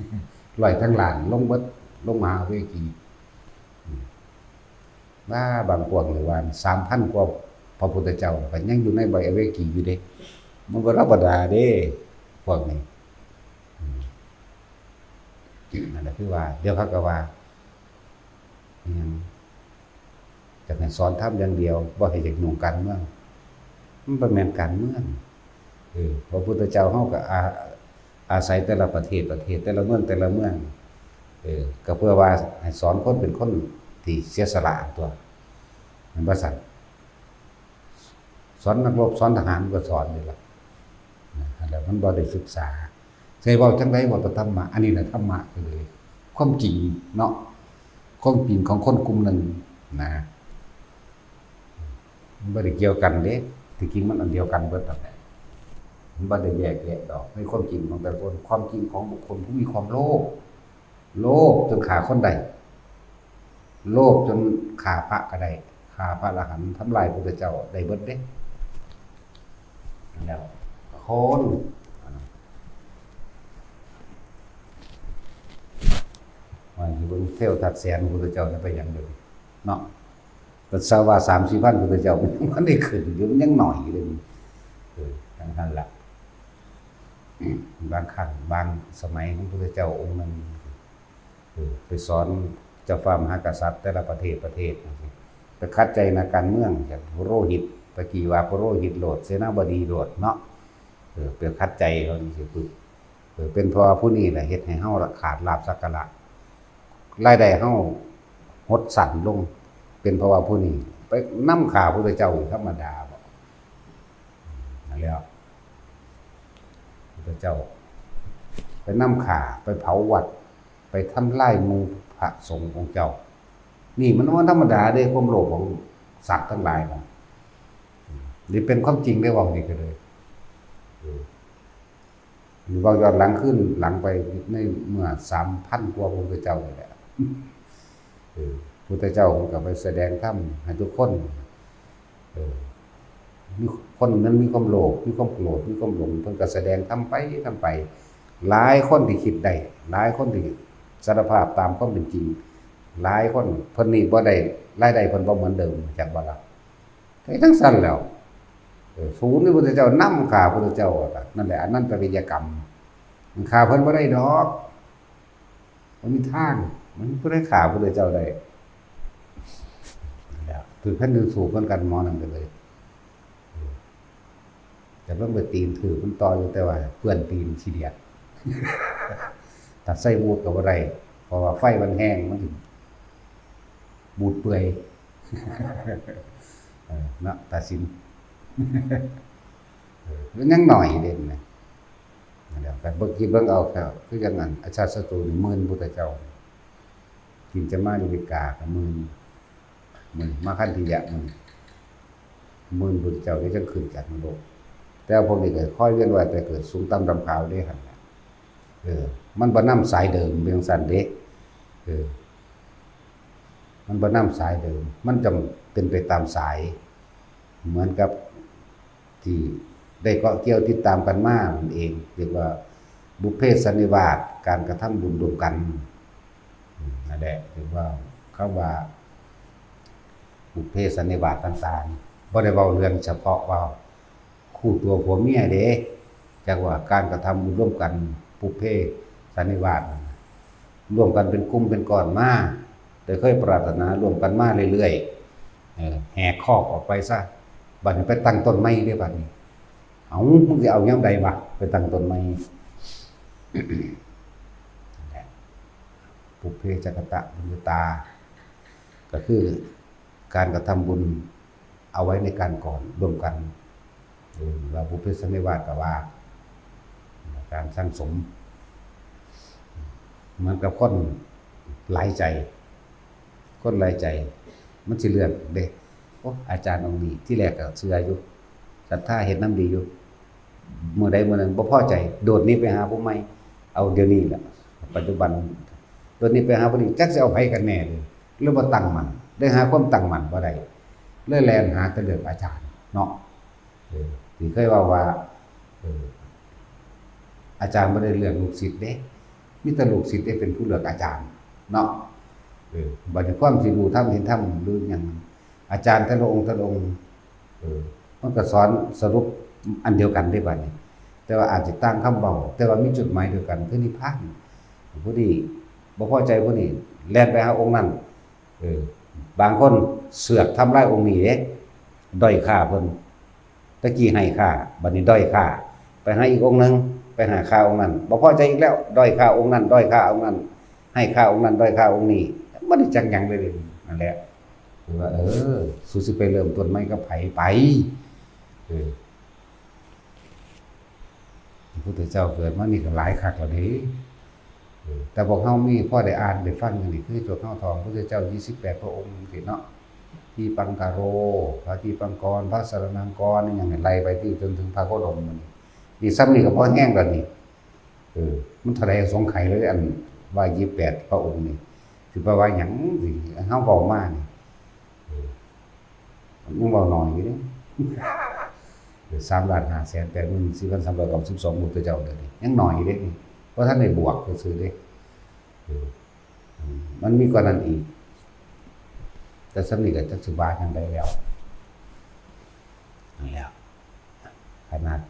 100ทั้งล้านลงเบิดลงมหาเวทีว่าบางพวกเลยว่า 3,000 กว่าพระพุทธเจ้าก็ยังอยู่ในใบอเวกีอยู่เด้มันบ่ธรรมดาเด้พวกนี้นั่นแหละคือว่าเดี๋ยวเขาก็ว่าจะให้สอนธรรมอย่างเดียวบ่ให้เด็กหนุ่มการเมืองมันบ่แม่นการเมืองพระพุทธเจ้าเฮาก็อาศัยแต่ละประเทศแต่ละเมืองก็เพื่อว่าให้สอนคนเป็นคนที่เสียสละตัวมันบ่ซั่นสอนนักรบสอนทหารก็สอนนี่ล่ะแล้วมันบ่ได้ศึกษาใช่เว้าจังได๋ว่าธรรมะอันนี้น่ะธรรมะเลยความจริงเนาะความจริงของคนกลุ่มนึงนะมันบ่ได้เกี่ยวกันเด้ที่จริงมันอันเดียวกันเบิดนั่นแหละมันบ่ได้แยกแยะดอกในความจริงของแต่ละคนความจริงของบุคคลผู้มีความโลภจนฆ่าคนได้โลภจนฆ่าพระก็ได้ฆ่าพระอรหันต์ทำลายพระพุทธเจ้าได้เบิดเด้แล้วคนว่าอยู่บนเทวทัตแสนพระพุทธเจ้าไปอย่างเดียวเนาะแต่สาวา 3-4 พันพระพุทธเจ้ามันได้ขึ้นอยู่มันยังหน่อยอยู่เลยทั้งนั้นล่ะบางครั้งบางสมัยของพระพุทธเจ้าองค์นึงไปสอนเจ้าฟ้ามหากษัตริย์แต่ละประเทศไปคัดใจนักการเมืองอย่างพระโรหิตตะกี้ว่าพระโรหิตโหลดเสนาบดีโหลดเนาะไปคัดใจเขานี่สิเป็นเพราะผู้นี้แหละเฮ็ดให้เฮาขาดลาภสักการะรายได้เฮาหดสั่นลงเป็นเพราะว่าผู้นี้ไปนำข่าพระพุทธเจ้าธรรมดาบ่นั่นแล้วพระพุทธเจ้าไปนำข่าไปเผาวัดไปทำลายหมู่พระสงฆ์ของเจ้านี่มันว่าธรรมดาเด้ความโลภของสัตว์ทั้งหลายนะนี่เป็นความจริงได้ว่านี่ก็เลยหรือว่าย้อนหลังขึ้นหลังไปในเมื่อ 3,000 กว่าพระพุทธเจ้านี่แหละพุทธเจ้าก็ไปแสดงธรรมให้ทุกคนมีคนนั้นมีความโลภมีความโกรธมีความหลงเพิ่นก็แสดงธรรมไปหลายคนที่คิดได้หลายคนที่สารภาพตามความเป็นจริงหลายคนเพิ่นนี่บ่ได้รายได้เพิ่นบ่เหมือนเดิมจักบ่ล่ะทั้งสั้นแล้วศูนย์ที่พระพุทธเจ้านำข่าพระพุทธเจ้านั่นแหละอันนั้นปริยกรรมมันข่าเพิ่นบ่ได้ดอกมันมีทางมันบ่ได้ข่าพระพุทธเจ้าได้แล้วถือเพิ่นดูถูกเพิ่นกันหมอนั่นไปเลยแต่เพิ่นไปตีนถือมันต่ออยู่แต่ว่าเปื้อนตีนขี้เดียดตัดไส้วูดก็บ่ได้เพราะว่าไฟมันแห้งมันบูดเปื่อยเนาะตัดสินมันยังหน่อยเด่นนะเดี๋ยวแต่เบิ่งเอาครับคือจังนั้นอาชาติศัตรูนี่หมื่นพุทธเจ้ากินจะมาดิวิกาก็หมื่นมาคันธิยะหมื่นพุทธเจ้าที่จังขึ้นจากนรกแต่พวกนี้ก็ค่อยเวียนว่ายไปเกิดสูงต่ำดำขาวได้หั่นมันบ่นำสายเดิมเป็นจังซั่นเด้มันบ่นำสายเดิมมันจำเป็นไปตามสายเหมือนกับที่ได้เกาะเกี่ยวติดตามกันมานั่นเองเรียกว่าบุพเพสันนิวาสการกระทำบุญร่วมกันนั่นแหละเรียกว่าคำว่าบุพเพสันนิวาสต่างๆบ่ได้เว้าเรื่องเฉพาะว่าคู่ตัวผัวเมียเด้จักว่าการกระทำบุญร่วมกันบุพเพสันนิวาสร่วมกันเป็นกลุ่มเป็นก้อนมาแต่เคยปรารถนาร่วมกันมาเรื่อยๆแหกคอกออกไปซะบัดนี้ไปตั้งต้นไม้ได้บัดนี้ เอามึงจะเอาย่ำใดวะไปตั้งต้นไม้ปุเพจักตะบุญตาก็คือการกระทำบุญเอาไว้ในการก่อนร่วมกันเราปุเพสันนิวาสกับว่าการสร้างสมเหมือนกับคนหลายใจคนหลายใจมันสิเลือกเด้โอ้อาจารย์องค์นี้ที่แรกก็เชื่ออยู่ศรัทธาเห็นน้ำดีอยู่เมื่อใดเมื่อหนึ่งบ่พอใจโดดนี้ไปหาผู้ใหม่เอาเดี๋ยวนี้แหละปัจจุบันโดดนี้ไปหาผู้นี้จักสิเอาไผกันแน่เลยหรือบ่ตั้งมั่นได้หาความตั้งมั่นบ่ได้เลยแล่นหาแต่เรื่องอาจารย์เนาะที่เคยว่าอาจารย์บ่ได้เลือกลูกศิษย์เด้มีแต่ลูกศิษย์ได้เป็นผู้เลือกอาจารย์เนาะบัดนี้ความสิรู้ธรรมเห็นธรรมรู้หยังอาจารย์แต่ละองค์มันก็สอนสรุปอันเดียวกันได้บัดนี้แต่ว่าอาจจะตั้งคำเบาแต่ว่ามีจุดหมายเดียวกันคือนิพพานผู้นี้บ่พอใจผู้นี้แล่นไปหาองค์นั้นบางคนเสือกทำลายองค์นี้เด้ด้อยค่าเพิ่นตะกี้ให้ค่าบัดนี้ด้อยค่าไปหาอีกองค์นึงไปหาค่าองค์นั้นบ่พอใจอีกแล้วด้อยค่าองค์นั้นด้อยค่าองค์นั้นให้ค่าองค์นั้นด้อยค่าองค์นี้บ่ได้จังหยังเลยนั่นแหละคือว่าสุสิไปเริ่มต้นใหม่กับไผไปพระพุทธเจ้าเกิดมานี่ก็หลายคักแล้วเด้แต่พวกเฮามีพอได้อ่านได้ฟังนี่คือตัวเฮาทองพระพุทธเจ้า28พระองค์สิเนาะที่ปังกาโรพระที่ปังกรพระสรณังกรนี่หยังไล่ไปที่จนถึงพระโคดมนี่ซ้ำนี่ก็บ่แห้งแล้วนี่มันเท่าใดสงไขเลยอันว่า28พระองค์นี่สิว่าหยังสิเฮาเว้ามานี่ยังเว้าน้อยอยู่เด้3,584,392 มุตเจ้าเด้อยังน้อยอยู่เด้นี่เพราะท่านได้บวกซื่อๆเด้มันมีกว่านั้นอีกแต่สำนี้ก็จักสิว่าจังได๋แล้วนั่นแหละขนาด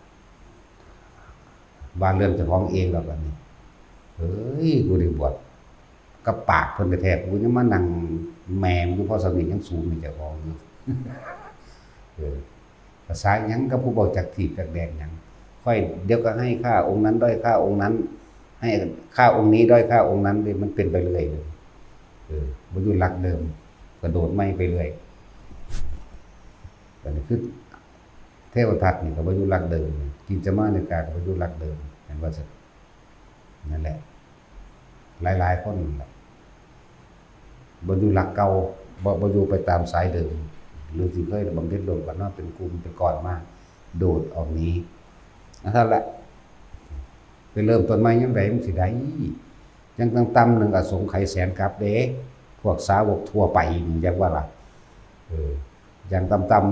บ้านเรือนเจ้าของเองแล้วบัดนี้เฮ้ยกูได้บวชกับปากเพิ่นแท้ๆกูยังมานั่งแหม่อยู่พอสำนี้ยังสูงให้เจ้าของอยู่ภาษาหยังกับผู้บอกจักถีบจักแดงหยังค่อยเดี๋ยวก็ให้ค่าองค์นั้นด้อยค่าองค์นั้นให้ค่าองค์นี้ด้อยค่าองค์นั้นเลยมันเป็นไปเรื่อยเลยบ่อยู่หลักเดิมกระโดดไม่ไปเรื่อยแต่นี่คือเทวทัตนี่ก็บ่อยู่หลักเดิมกินจะมาในกาก็บ่อยู่หลักเดิมเห็นว่าซั่นนั่นแหละหลายๆคนบ่อยู่หลักเก่าบ่อยู่ไปตามสายเดิมหรือสิเคยบำเพ็ญโดดกันว่าเป็นกลุ่มเป็นก้อนมาโดดออกนี้นั่นแหละไปเริ่มต้นใหม่ยังไงมันสิได้ยังต่ำๆหนึ่งอสงไขยแสนกับเด้พวกสาวกทั่วไปนี่จักว่าล่ะอย่างต่ำ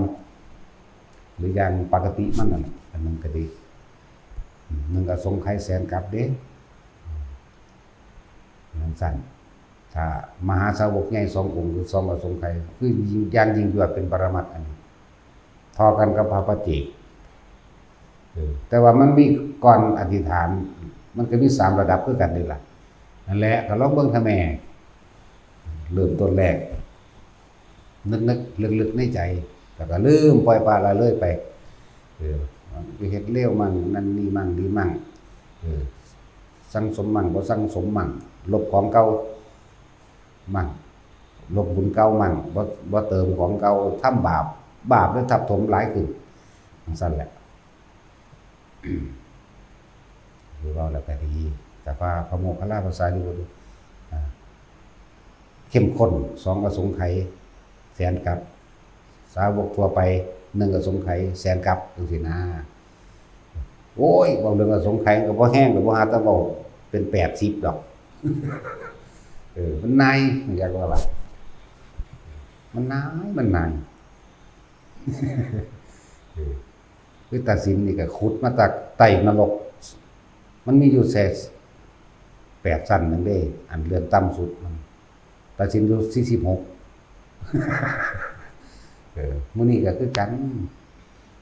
ๆหรืออย่างปกติมันนั่นอันนึงก็ดีหนึ่งอสงไขยแสนกับเด้นั่นสั่นถ้ามหาสาวกใหญ่2 องค์หรือ2อสงไขยคืออย่างยิ่งยวดเป็นปรมัตถ์อันทอกันกับพระปัจเจกแต่ว่ามันมีก่อนอธิษฐานมันก็มี3ระดับคือกันนี่ล่ะนั่นแหละก็ลองเบิ่งท่าแม่เริ่มต้นแรกนึกลึกๆในใจแล้วก็ลืมปล่อยปละละเลยไปไปเฮ็ดเลวมั่งนั่นนี่มั่งดีมั่งสังสมมั่งบ่สังสมมั่งลบของเก่ามั่งลบบุญเก่ามั่งบ่เติมของเก่าทำบาปแล้วทับถมหลายขึ้นจังซั่นแหละหรือว่าแล้วก็ดีแต่ว่าพระโมคคัลลาภาษาดีกว่าเข้มข้น2อสงไขยแสนกับสาวกทั่วไป1อสงไขยแสนกับจังซี่นะโอ้ยเว้าเรื่องอสงไขยก็บ่แห้งก็บ่หาแต่เว้าเป็น80ดอกมันนายอยากว่าล่ะมันนายคือตัดสินนี่ก็ขุดมาจากใต้นรกมันมีอยู่8ชั้นนึงเด้อันเรือนต่ำสุดมันตัดสินอยู่46มื้อนี้ก็คือกัน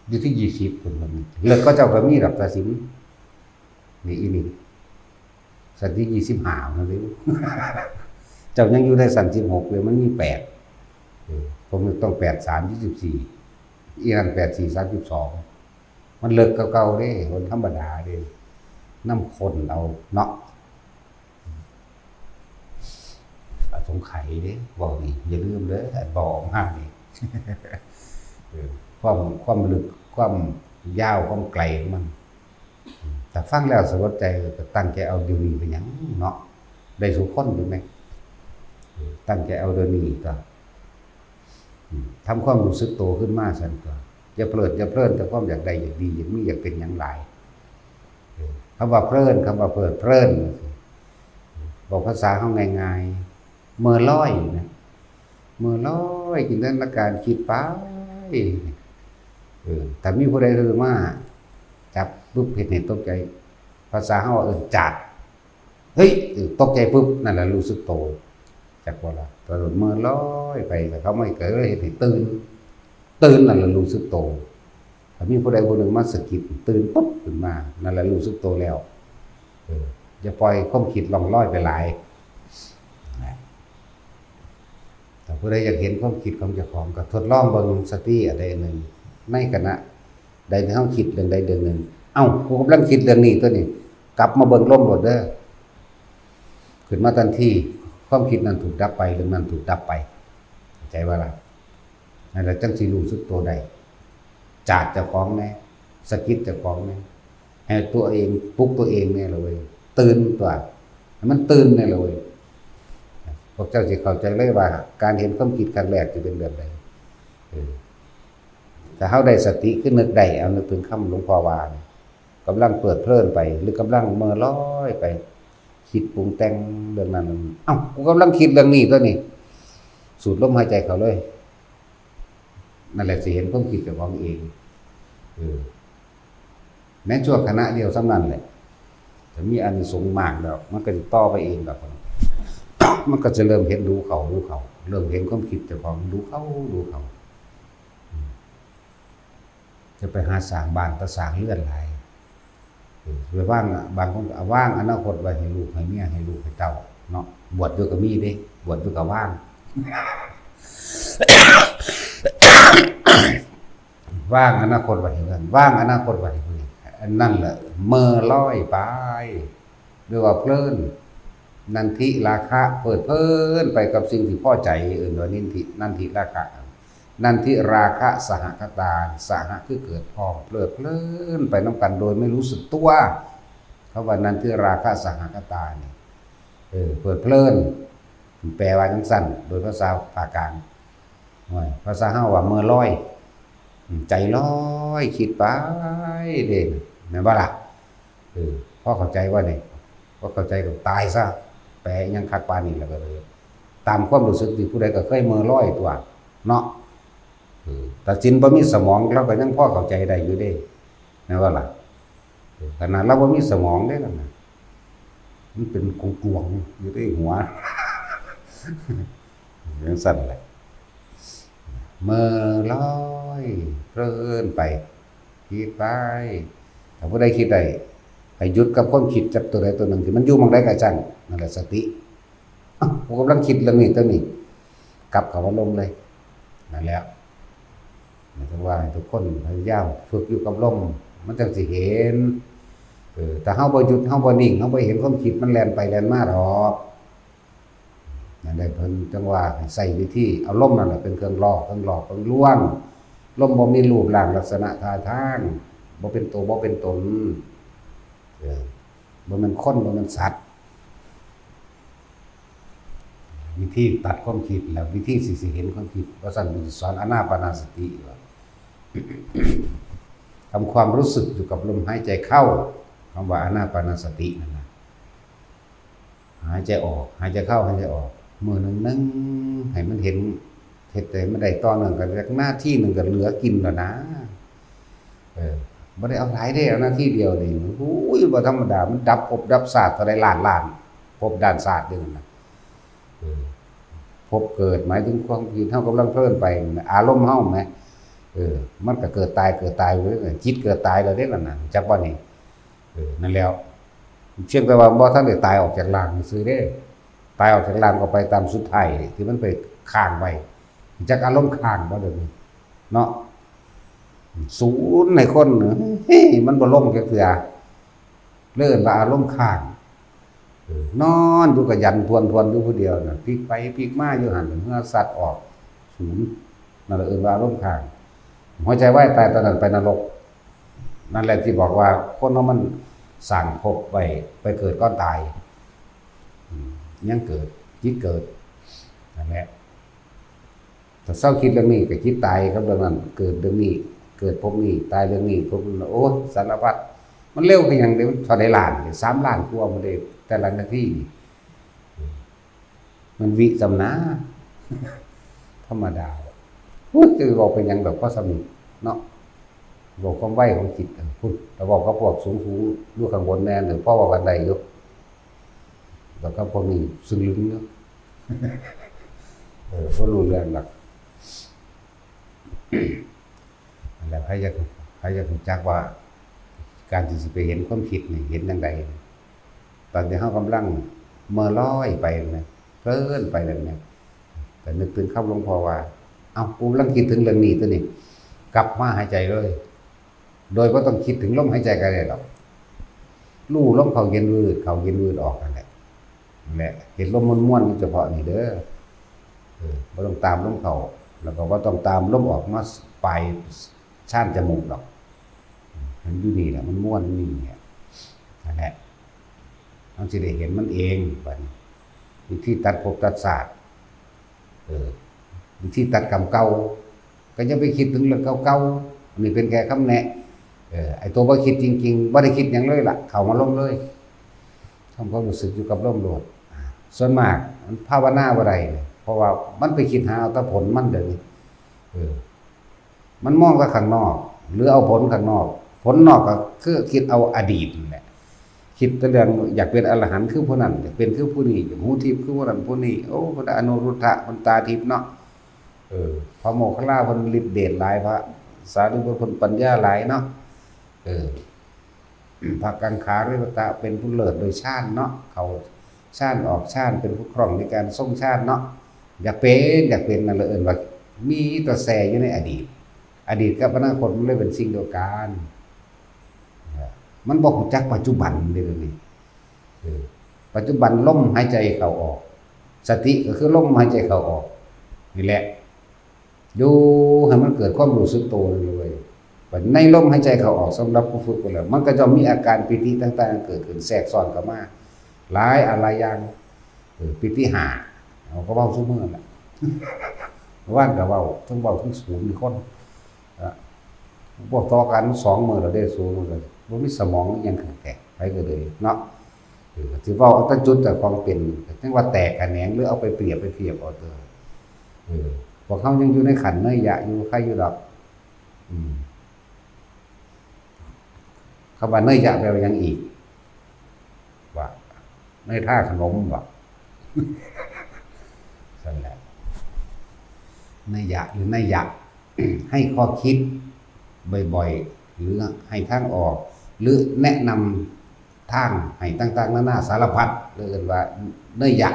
อยู่ที่20พุ่นมันเลิกก็เจ้าก็มีดอกตัดสินนี่อีนี่สันที่25นั่นเด้เจ้ายังอยู่ได้สัน16เลยมันมี8ผมต้อง8 3 24อีนั่น8 4 32 มันเลิกเก่าๆเด้คนธรรมดาเด้น้ำคนเอาเนาะสงไข่เด้บอกนี่อย่าลืมเด้อบอกมากนี่ความลึกความยาวความไกลของมันแต่ฟังแล้วสลดใจก็ตั้งใจเอาเดี๋ยวนี้เป็นหยังเนาะได้สุขคนอยู่ไหมตั้งใจเอาเดี๋ยวนี้ก็ทำความรู้สึกโตขึ้นมากสันก็อย่าเพลิดแต่ความอยากได้อยากดีอยากมีอยากเป็นอย่างไรคำว่าเพลินคำว่าเพลินบอกภาษาเขาง่ายๆเมื่อลอยนะเมื่อลอยจินตนาการคิดไปแต่มีผู้ใดเรื่องว่าจับปุ๊บเห็นตกใจภาษาเขาจัดเฮ้ยตกใจปุ๊บนั่นแหละรู้สึกโตจากว่าละตลอดเมื่อลอยไปแต่เขาไม่เกิดเห็นตื่นนั่นแหละรู้สึกโตแต่มีผู้ใดผู้หนึ่งมาสะกิดตื่นปุ๊บขึ้นมานั่นแหละรู้สึกโตแล้วจะปล่อยความคิดล่องลอยไปหลายแต่ผู้ใดอยากเห็นความคิดของเจ้าของก็ทดลองเบิ่งสติอะไรหนึ่งในขณะใดที่เขาคิดเรื่องใดเรื่องหนึ่งเอ้ากูกำลังคิดเรื่องนี้ตัวนี้กลับมาเบิ่งลมหมดเด้อขึ้นมาทันทีความคิดนั้นถูกดับไปเรื่องนั้นถูกดับไปใจว่าล่ะนั่นแหละจังสิรู้สึกตัวใดจาดเจ้าของแน่สะกิดเจ้าของแน่ให้ตัวเองปลุกตัวเองแน่เลยตื่นตัวมันตื่นแน่เลยพวกเจ้าสิเข้าใจเลยว่าการเห็นความคิดครั้งแรกจะเป็นแบบใดแต่เขาได้สติขึ้นนึกได้เอานึกถึงคำหลวงพ่อวานกำลังเปิดเพลินไปหรือกำลังเมื่อลอยไปคิดปรุงแต่งเรื่องนั้นเอ้ากูกำลังคิดเรื่องนี้ตัวนี้สูดลมหายใจเขาเลยนั่นแหละสิเห็นความคิดกับของเองแม้ชั่วขณะเดียวสำนันแหละจะมีอานิสงส์มากแล้วมันก็จะต่อไปเองแบบมันก็จะเริ่มเห็นดูเขาเริ่มเห็นความคิดเจ้าของดูเขาจะไปหาสร้างบ้านก็สร้างเลื่อนไหลไปว่างบางคนว่างอนาคตไว้ให้ลูกให้เมียให้ลูกให้เต้าเนาะบวชด้วยก็มีเด้บวชด้วยก็ว่างว่างอนาคตไว้ให้เงินว่างอนาคตไว้ให้เงินนั่นแหละเมื่อลอยไปหรือว่าเพลินนันทิราคะเปิดเพลินไปกับสิ่งที่พอใจว่านันทิราคะนันทิราคะสหคตาสหะคือเกิดพร้อมเพลินไปน้ำกันโดยไม่รู้สึกตัวเขาว่านันทิราคะสหคตาเนี่ยเปิดเพลินแปลว่าจังสั้นโดยภาษาภาคกลางภาษาเฮาว่าเมื่อลอยใจลอยคิดไปเด่นแม่นบ่ล่ะพ่อเข้าใจว่าเนี่ยพ่อเข้าใจก็ตายซะแปลยังคักปานนี้แล้วก็เลยตามความรู้สึกที่ผู้ใดก็เคยเมื่อลอยตัวเนาะแต่จินบ่มีสมองเราก็ยังพ่อเข้าใจได้อยู่เด้แม่นบ่ล่ะขนาดเราบ่มีสมองเด้นั่นน่ะมันเป็นกลวงๆอยู่ในหัวอย่างสั่นแหละเมื่อลอยเพลินไปคิดไปถ้าผู้ใดคิดได้ให้หยุดกับความคิดจับตัวใดตัวหนึ่งที่มันอยู่มองได้กระจังนั่นแหละสติผมกำลังคิดเรื่องนี้ตัวนี้กลับเข้ามาลมเลยนั่นแล้วหมายถึงว่าทุกคนพยายามฝึกอยู่กับลมมันจึงสิเห็นแต่เฮาบ่หยุดเฮาบ่นิ่งเฮาบ่เห็นความคิดมันแล่นไปแล่นมาดอกนั่นได้เพิ่นจังว่าใส่วิธีเอาลมนั่นแหละเป็นเครื่องหลอกเครื่องล่วงลมบ่มีรูปร่างลักษณะท่าทางบ่เป็นตัวบ่เป็นตนบ่แม่นคนบ่แม่นสัตว์วิธีตัดความคิดแล้ววิธีสิเห็นความคิดว่าซั่นมันสอนอานาปานสติว่าทำความรู้สึกอยู่กับลมหายใจเข้าคำว่าอานาปานสตินั่นนะหายใจออกหายใจเข้าหายใจออกมือนึงให้มันเห็นเฮ็ดแต่ไม่ได้ต่อเนื่องกันจากหน้าที่หนึ่งก็เหลือกินแล้วนะบ่ได้เอาหลายได้เอาหน้าที่เดียวนี่อุ้ยบ่ธรรมดามันดับภพดับศาสตร์เท่าใดล้านภพด้านศาสตร์นี่นั่นน่ะภพเกิดหมายถึงความคิดเฮากำลังเพลินไปอารมณ์เฮาแหมมันก็เกิดตายไปเรื่อยจิตเกิดตายแล้วเด้นั่นน่ะจักบ่นี่นั่นแล้วเชื่อแต่ว่าบ่ทันได้ตายออกจากร่างซื่อเด้ตายออกจากร่างก็ไปตามสุดท้ายที่มันไปค้างไว้จักอารมณ์ค้างบ่เดี๋ยวนี้เนาะ ศูนย์ในคนเฮ้ยมันบ่ลงจักเทื่อเลิ่นว่าอารมณ์ค้างนอนอยู่กับยันทวนอยู่ผู้เดียวน่ะพลิกไปพลิกมาอยู่หั่นเมื่อสัตว์ออกศูนย์นั่นแหละว่าอารมณ์ค้างหัวใจวายตายตอนนั้นไปนรกนั่นแหละที่บอกว่าคนเฮามันสั่งภพไว้ไปเกิดก่อนตายยังเกิดจิตเกิดนั่นแหละถ้าเศร้าคิดเรื่องนี้ก็คิดตายครับเรื่องนั้นเกิดเรื่องนี้เกิดภพนี้ตายเรื่องนี้ภพโอ้สารพัดมันเร็วคือหยังเดี๋ยวเท่าใดล้าน3 ล้านกว่าบ่ได้แต่ละนาทีมันวิสำนาธรรมดาคือบอกเป็นหยังแบบก็สนุกเนาะบอกความไวของจิตพูดแต่บอกกับพวกสูงๆอยู่ข้างบนแน่หรือพ่อว่ากันใดอยู่แล้วก็พวกนี้ซึ่งลึงเนาะก็รู้เรื่องหลักแล้วให้อยากรู้จักว่าการที่สิไปเห็นความคิดนี่เห็นจังไดตอนที่เฮากำลังเมื่อลอยไปนะเพลินไปแบบนี้แต่นึกถึงคำหลวงพ่อว่าเอ้ากูกำลังคิดถึงเรื่องนี้ตัวนี้กลับมาหายใจเลยโดยบ่ต้องคิดถึงลมหายใจก็ได้หรอกรู้ลมเข้าเย็นวืดออกนั่นแหละเห็นลมม่วนๆเฉพาะนี่เด้อบ่ต้องตามลมเข้าแล้วก็บ่ต้องตามลมออกมาปลายชานจมูกดอกมันอยู่นี่แหละมันม่วนนี่เนี่ยนั่นแหละมันสิได้เห็นมันเองบัดนี้วิธีตัดภพตัดศาสตร์วิธีตัดกรรมเก่าก็อย่าไปคิดถึงเรื่องเก่าๆนี่เป็นแค่คำแนะไอ้ตัวบ่คิดจริงๆบ่ได้คิดหยังเลยล่ะเข้ามาลมเลยทำความรู้สึกอยู่กับลมโลดส่วนมากมันภาวนาบ่ได้เพราะว่ามันไปคิดหาเอาแต่ผลมันเดี๋ยวนี้มันมองแต่ข้างนอกหรือเอาผลข้างนอกผลนอกก็คือคิดเอาอดีตนั่นแหละคิดแต่เรื่องอยากเป็นอรหันต์คือผู้นั้นอยากเป็นคือผู้นี้อยากหูทิพย์คือผู้นั้นผู้นี้โอ้พระอนุรุทธะมันตาทิพย์เนาะพระโมคคัลลาเพิ่นฤทธิ์เดชหลายพระสารีบุตรเพิ่นปัญญาหลายเนาะพระกังขาริวัตะเป็นผู้เลิศโดยชาติเนาะเขาชาติออกชาติเป็นผู้ครองในการทรงชาติเนาะอยากเป็นนั่นเลยว่ามีตัวแสอยู่ในอดีตกับอนาคตมันเลยเป็นสิ่งเดียวกันมันบอกรู้จักปัจจุบันเด้อนี่ปัจจุบันลมหายใจเข้าออกสติก็คือลมหายใจเข้าออกนี่แหละอยู่ให้มันเกิดความรู้สึกตัวเลยในลมหายใจเข้าออกสำหรับผู้ฝึกไปแล้วมันก็จะมีอาการปิติต่างๆเกิดขึ้นแทรกซ้อนเข้ามาหลายอะไรอย่างปิติหาเอาก็เว้าซุมื้อนั่นแหละว่านก็เว้าทั้งเว้าทั้งศูนย์มีคนพวกต่อกัน2 มื้อแล้วได้ศูนย์เลยบ่มีสมองอิหยังแข็งไปก็เลยเนาะสิเว้าเอาแต่จุดแต่ความเป็นจังว่าแตกแขนงหรือเอาไปเปรียบเอาเด้อพวกเขายังอยู่ในขันเนยยะอยู่ใครอยู่ดอกคำว่าเนยยะแปลว่ายังอีกว่าเนยท่าขนมว่านั่นแหละเนยยะหรือเนยยะ ให้ข้อคิดบ่อยๆหรือให้ทางออกหรือแนะนำทางให้ต่างๆนานาสารพัดเรียกว่าเนยยะ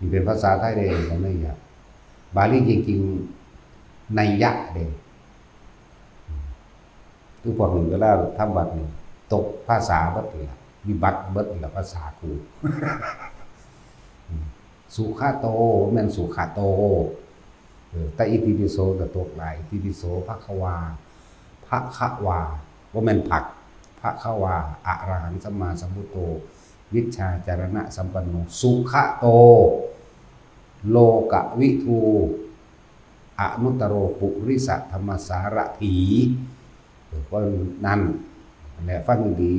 นี่เป็นภาษาไทยเด้ของเนยยะบาลีจริงๆนัยยะเด้คือพวกหนึ่งก็แล้วทำบัตรนี่ตกภาษาบัตรนี่มีบัตรเบิดนี่ภาษาครูสุขาโตแม่นสุขาโตแต่อิติปิโสก็ตกหลายอิติปิโสภควาบ่แม่นผักภควาอะระหังสัมมาสัมพุทโธวิชชาจารณะสัมปันโนสุขโตโลกวิทูอนุตตโรปุริสธรรมสารถีเพราะนั้นแหละฟังดี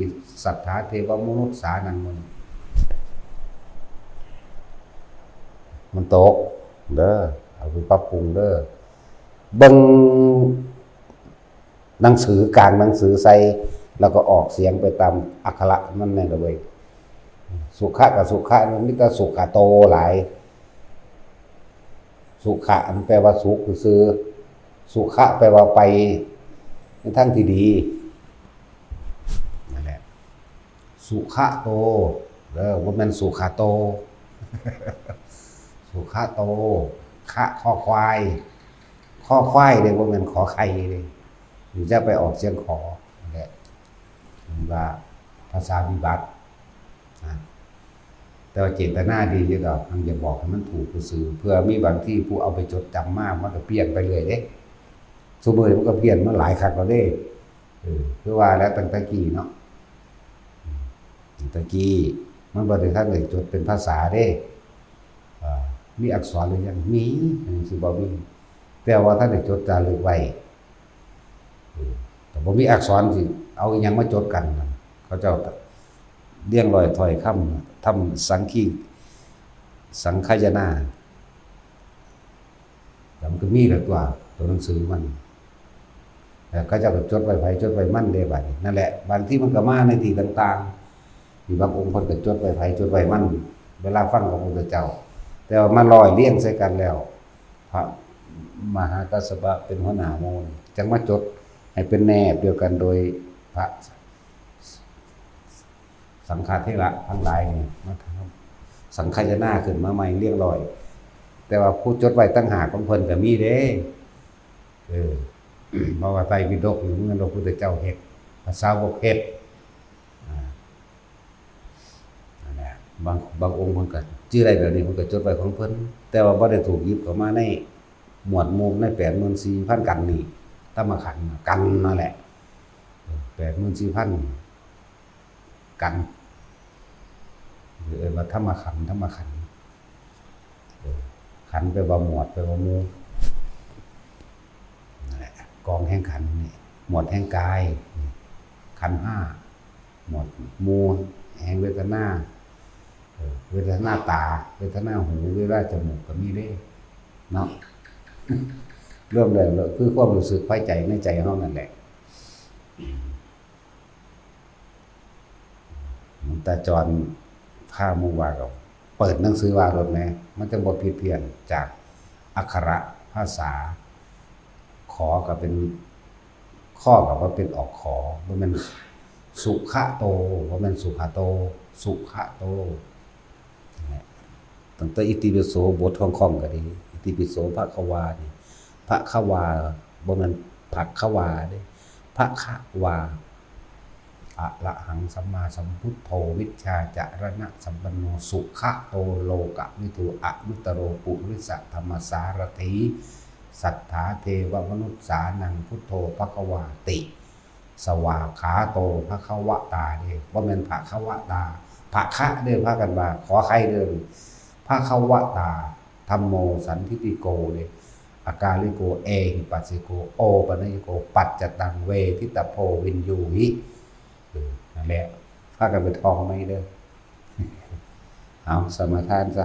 สัทธาเทวมนุษย์สานังมันตกเด้อเอาไปปรับปรุงเด้อเบิ่งหนังสือกลางหนังสือใส่แล้วก็ออกเสียงไปตามอักขระนั่นแน่เลย สุขะกับสุขะมันมีแต่สุขะโตหลายสุขะมันแปลว่าสุขคือสุขะแปลว่าไปในทางที่ดีนั่นแหละสุขะโตว่ามันสุขะโตสุขะโตขะคอควาย ข้อควายเลยบ่แม่นขอไข่เลยหรือจะไปออกเสียงขอนั่นแหละว่าภาษาวิบัตินะแต่ว่าเจตนาดีอยู่ดอกมันจะบอกให้มันถูกซื่อเพื่อมีบางที่ผู้เอาไปจดจำมากมันก็เปลี่ยนไปเลยเด้ซุมื้อนี้มันก็เปลี่ยนมาหลายครั้งแล้วเด้คือว่าแล้วตั้งแต่กี้เนาะตะกี้มันบ่ได้ทันได้จดเป็นภาษาเด้มีอักษรหรือยังมีสิบ่มีแต่ว่าท่านได้จดจารึกไว้แต่บ่มีอักษรสิเอาอิหยังมาจดกันเขาเจ้าเรียงร้อยถ้อยคำทำสังคายนาแล้วมันก็มีแล้วตัวหนังสือมันแล้วเขาเจ้าก็จดไว้ไผจดไว้มันเด้บัดนี้นั่นแหละบางที่มันก็มาในที่ต่างๆมีบางองค์เพิ่นก็จดไว้ไผจดไว้มันเวลาฟังของพระพุทธเจ้าแต่ว่ามาลอยเลี้ยงใส่กันแล้วพระมหากัสสปะเป็นหัวหน้าหมู่จังมาจดให้เป็นแนบเดียวกันโดยพระสังฆเถระทั้งหลายนี่มาทำสังฆายนาขึ้นมาใหม่เรียงร้อยแต่ว่าผู้จดไว้ตั้งหากของเพิ่นก็มีเด้เพราะว่าไตรปิฎกนี่มันพระพุทธเจ้าเฮ็ดพระสาวกเฮ็ดนั่นแหละบางองค์เพิ่นก็ชื่ออะไรแบบนี้เพิ่นก็จดไว้ของเพิ่นแต่ว่าบ่ได้ถูกหยิบเข้ามาในหมวดหมู่ใน 84,000 กันนี่ธรรมขันธ์กันนั่นแหละ 84,000 กันหรือว่าธรรมขันธ์ขันธ์แปลว่าหมวดแปลว่าหมู่นั่นแหละกองแห่งขันธ์นี่หมวดแห่งกายขันธ์5หมวดหมู่แห่งเวทนาเวทนาตาเวทนาหูเวทนาจมูกก็มีเด้เนาะเริ่มเลยคือความรู้สึกภายใจในใจเฮานั่นแหละแต่จรผ้ามุงว่าก็เปิดหนังสือว่ารถแม่มันจะบ่ผิดเพี้ยนจากอักขระภาษาขอก็เป็นข้อก็ว่าเป็นออกขอบ่แม่นสุขะโตบ่แม่นสุขะโตสุขะโตตั้งแต่อิติปิโสบทของก็ดีอิติปิโสภควานี่ภควาบ่แม่นภักควาเด้ภควาอะระหังสัมมาสัมพุทโธวิชชาจารณะสัมปันโนสุขะโตโลกะวิทูอนุตตโรปุริสธรรมสารถิสัทธาเทวมนุษสานังพุทโธภควาติสวาขาโตภควตาเด้บ่แม่นภควตาภคะเด้อพากันว่าขอใครเด้อภควตาธัมโมสันทิติโกเด้อากาลิโกเอหิปัสสิโกโอปนัญโกปัจจตังเวทิตโพวินยูหินั่นแหละพากันไปท่องไม่เด้อเอาสมาทานซะ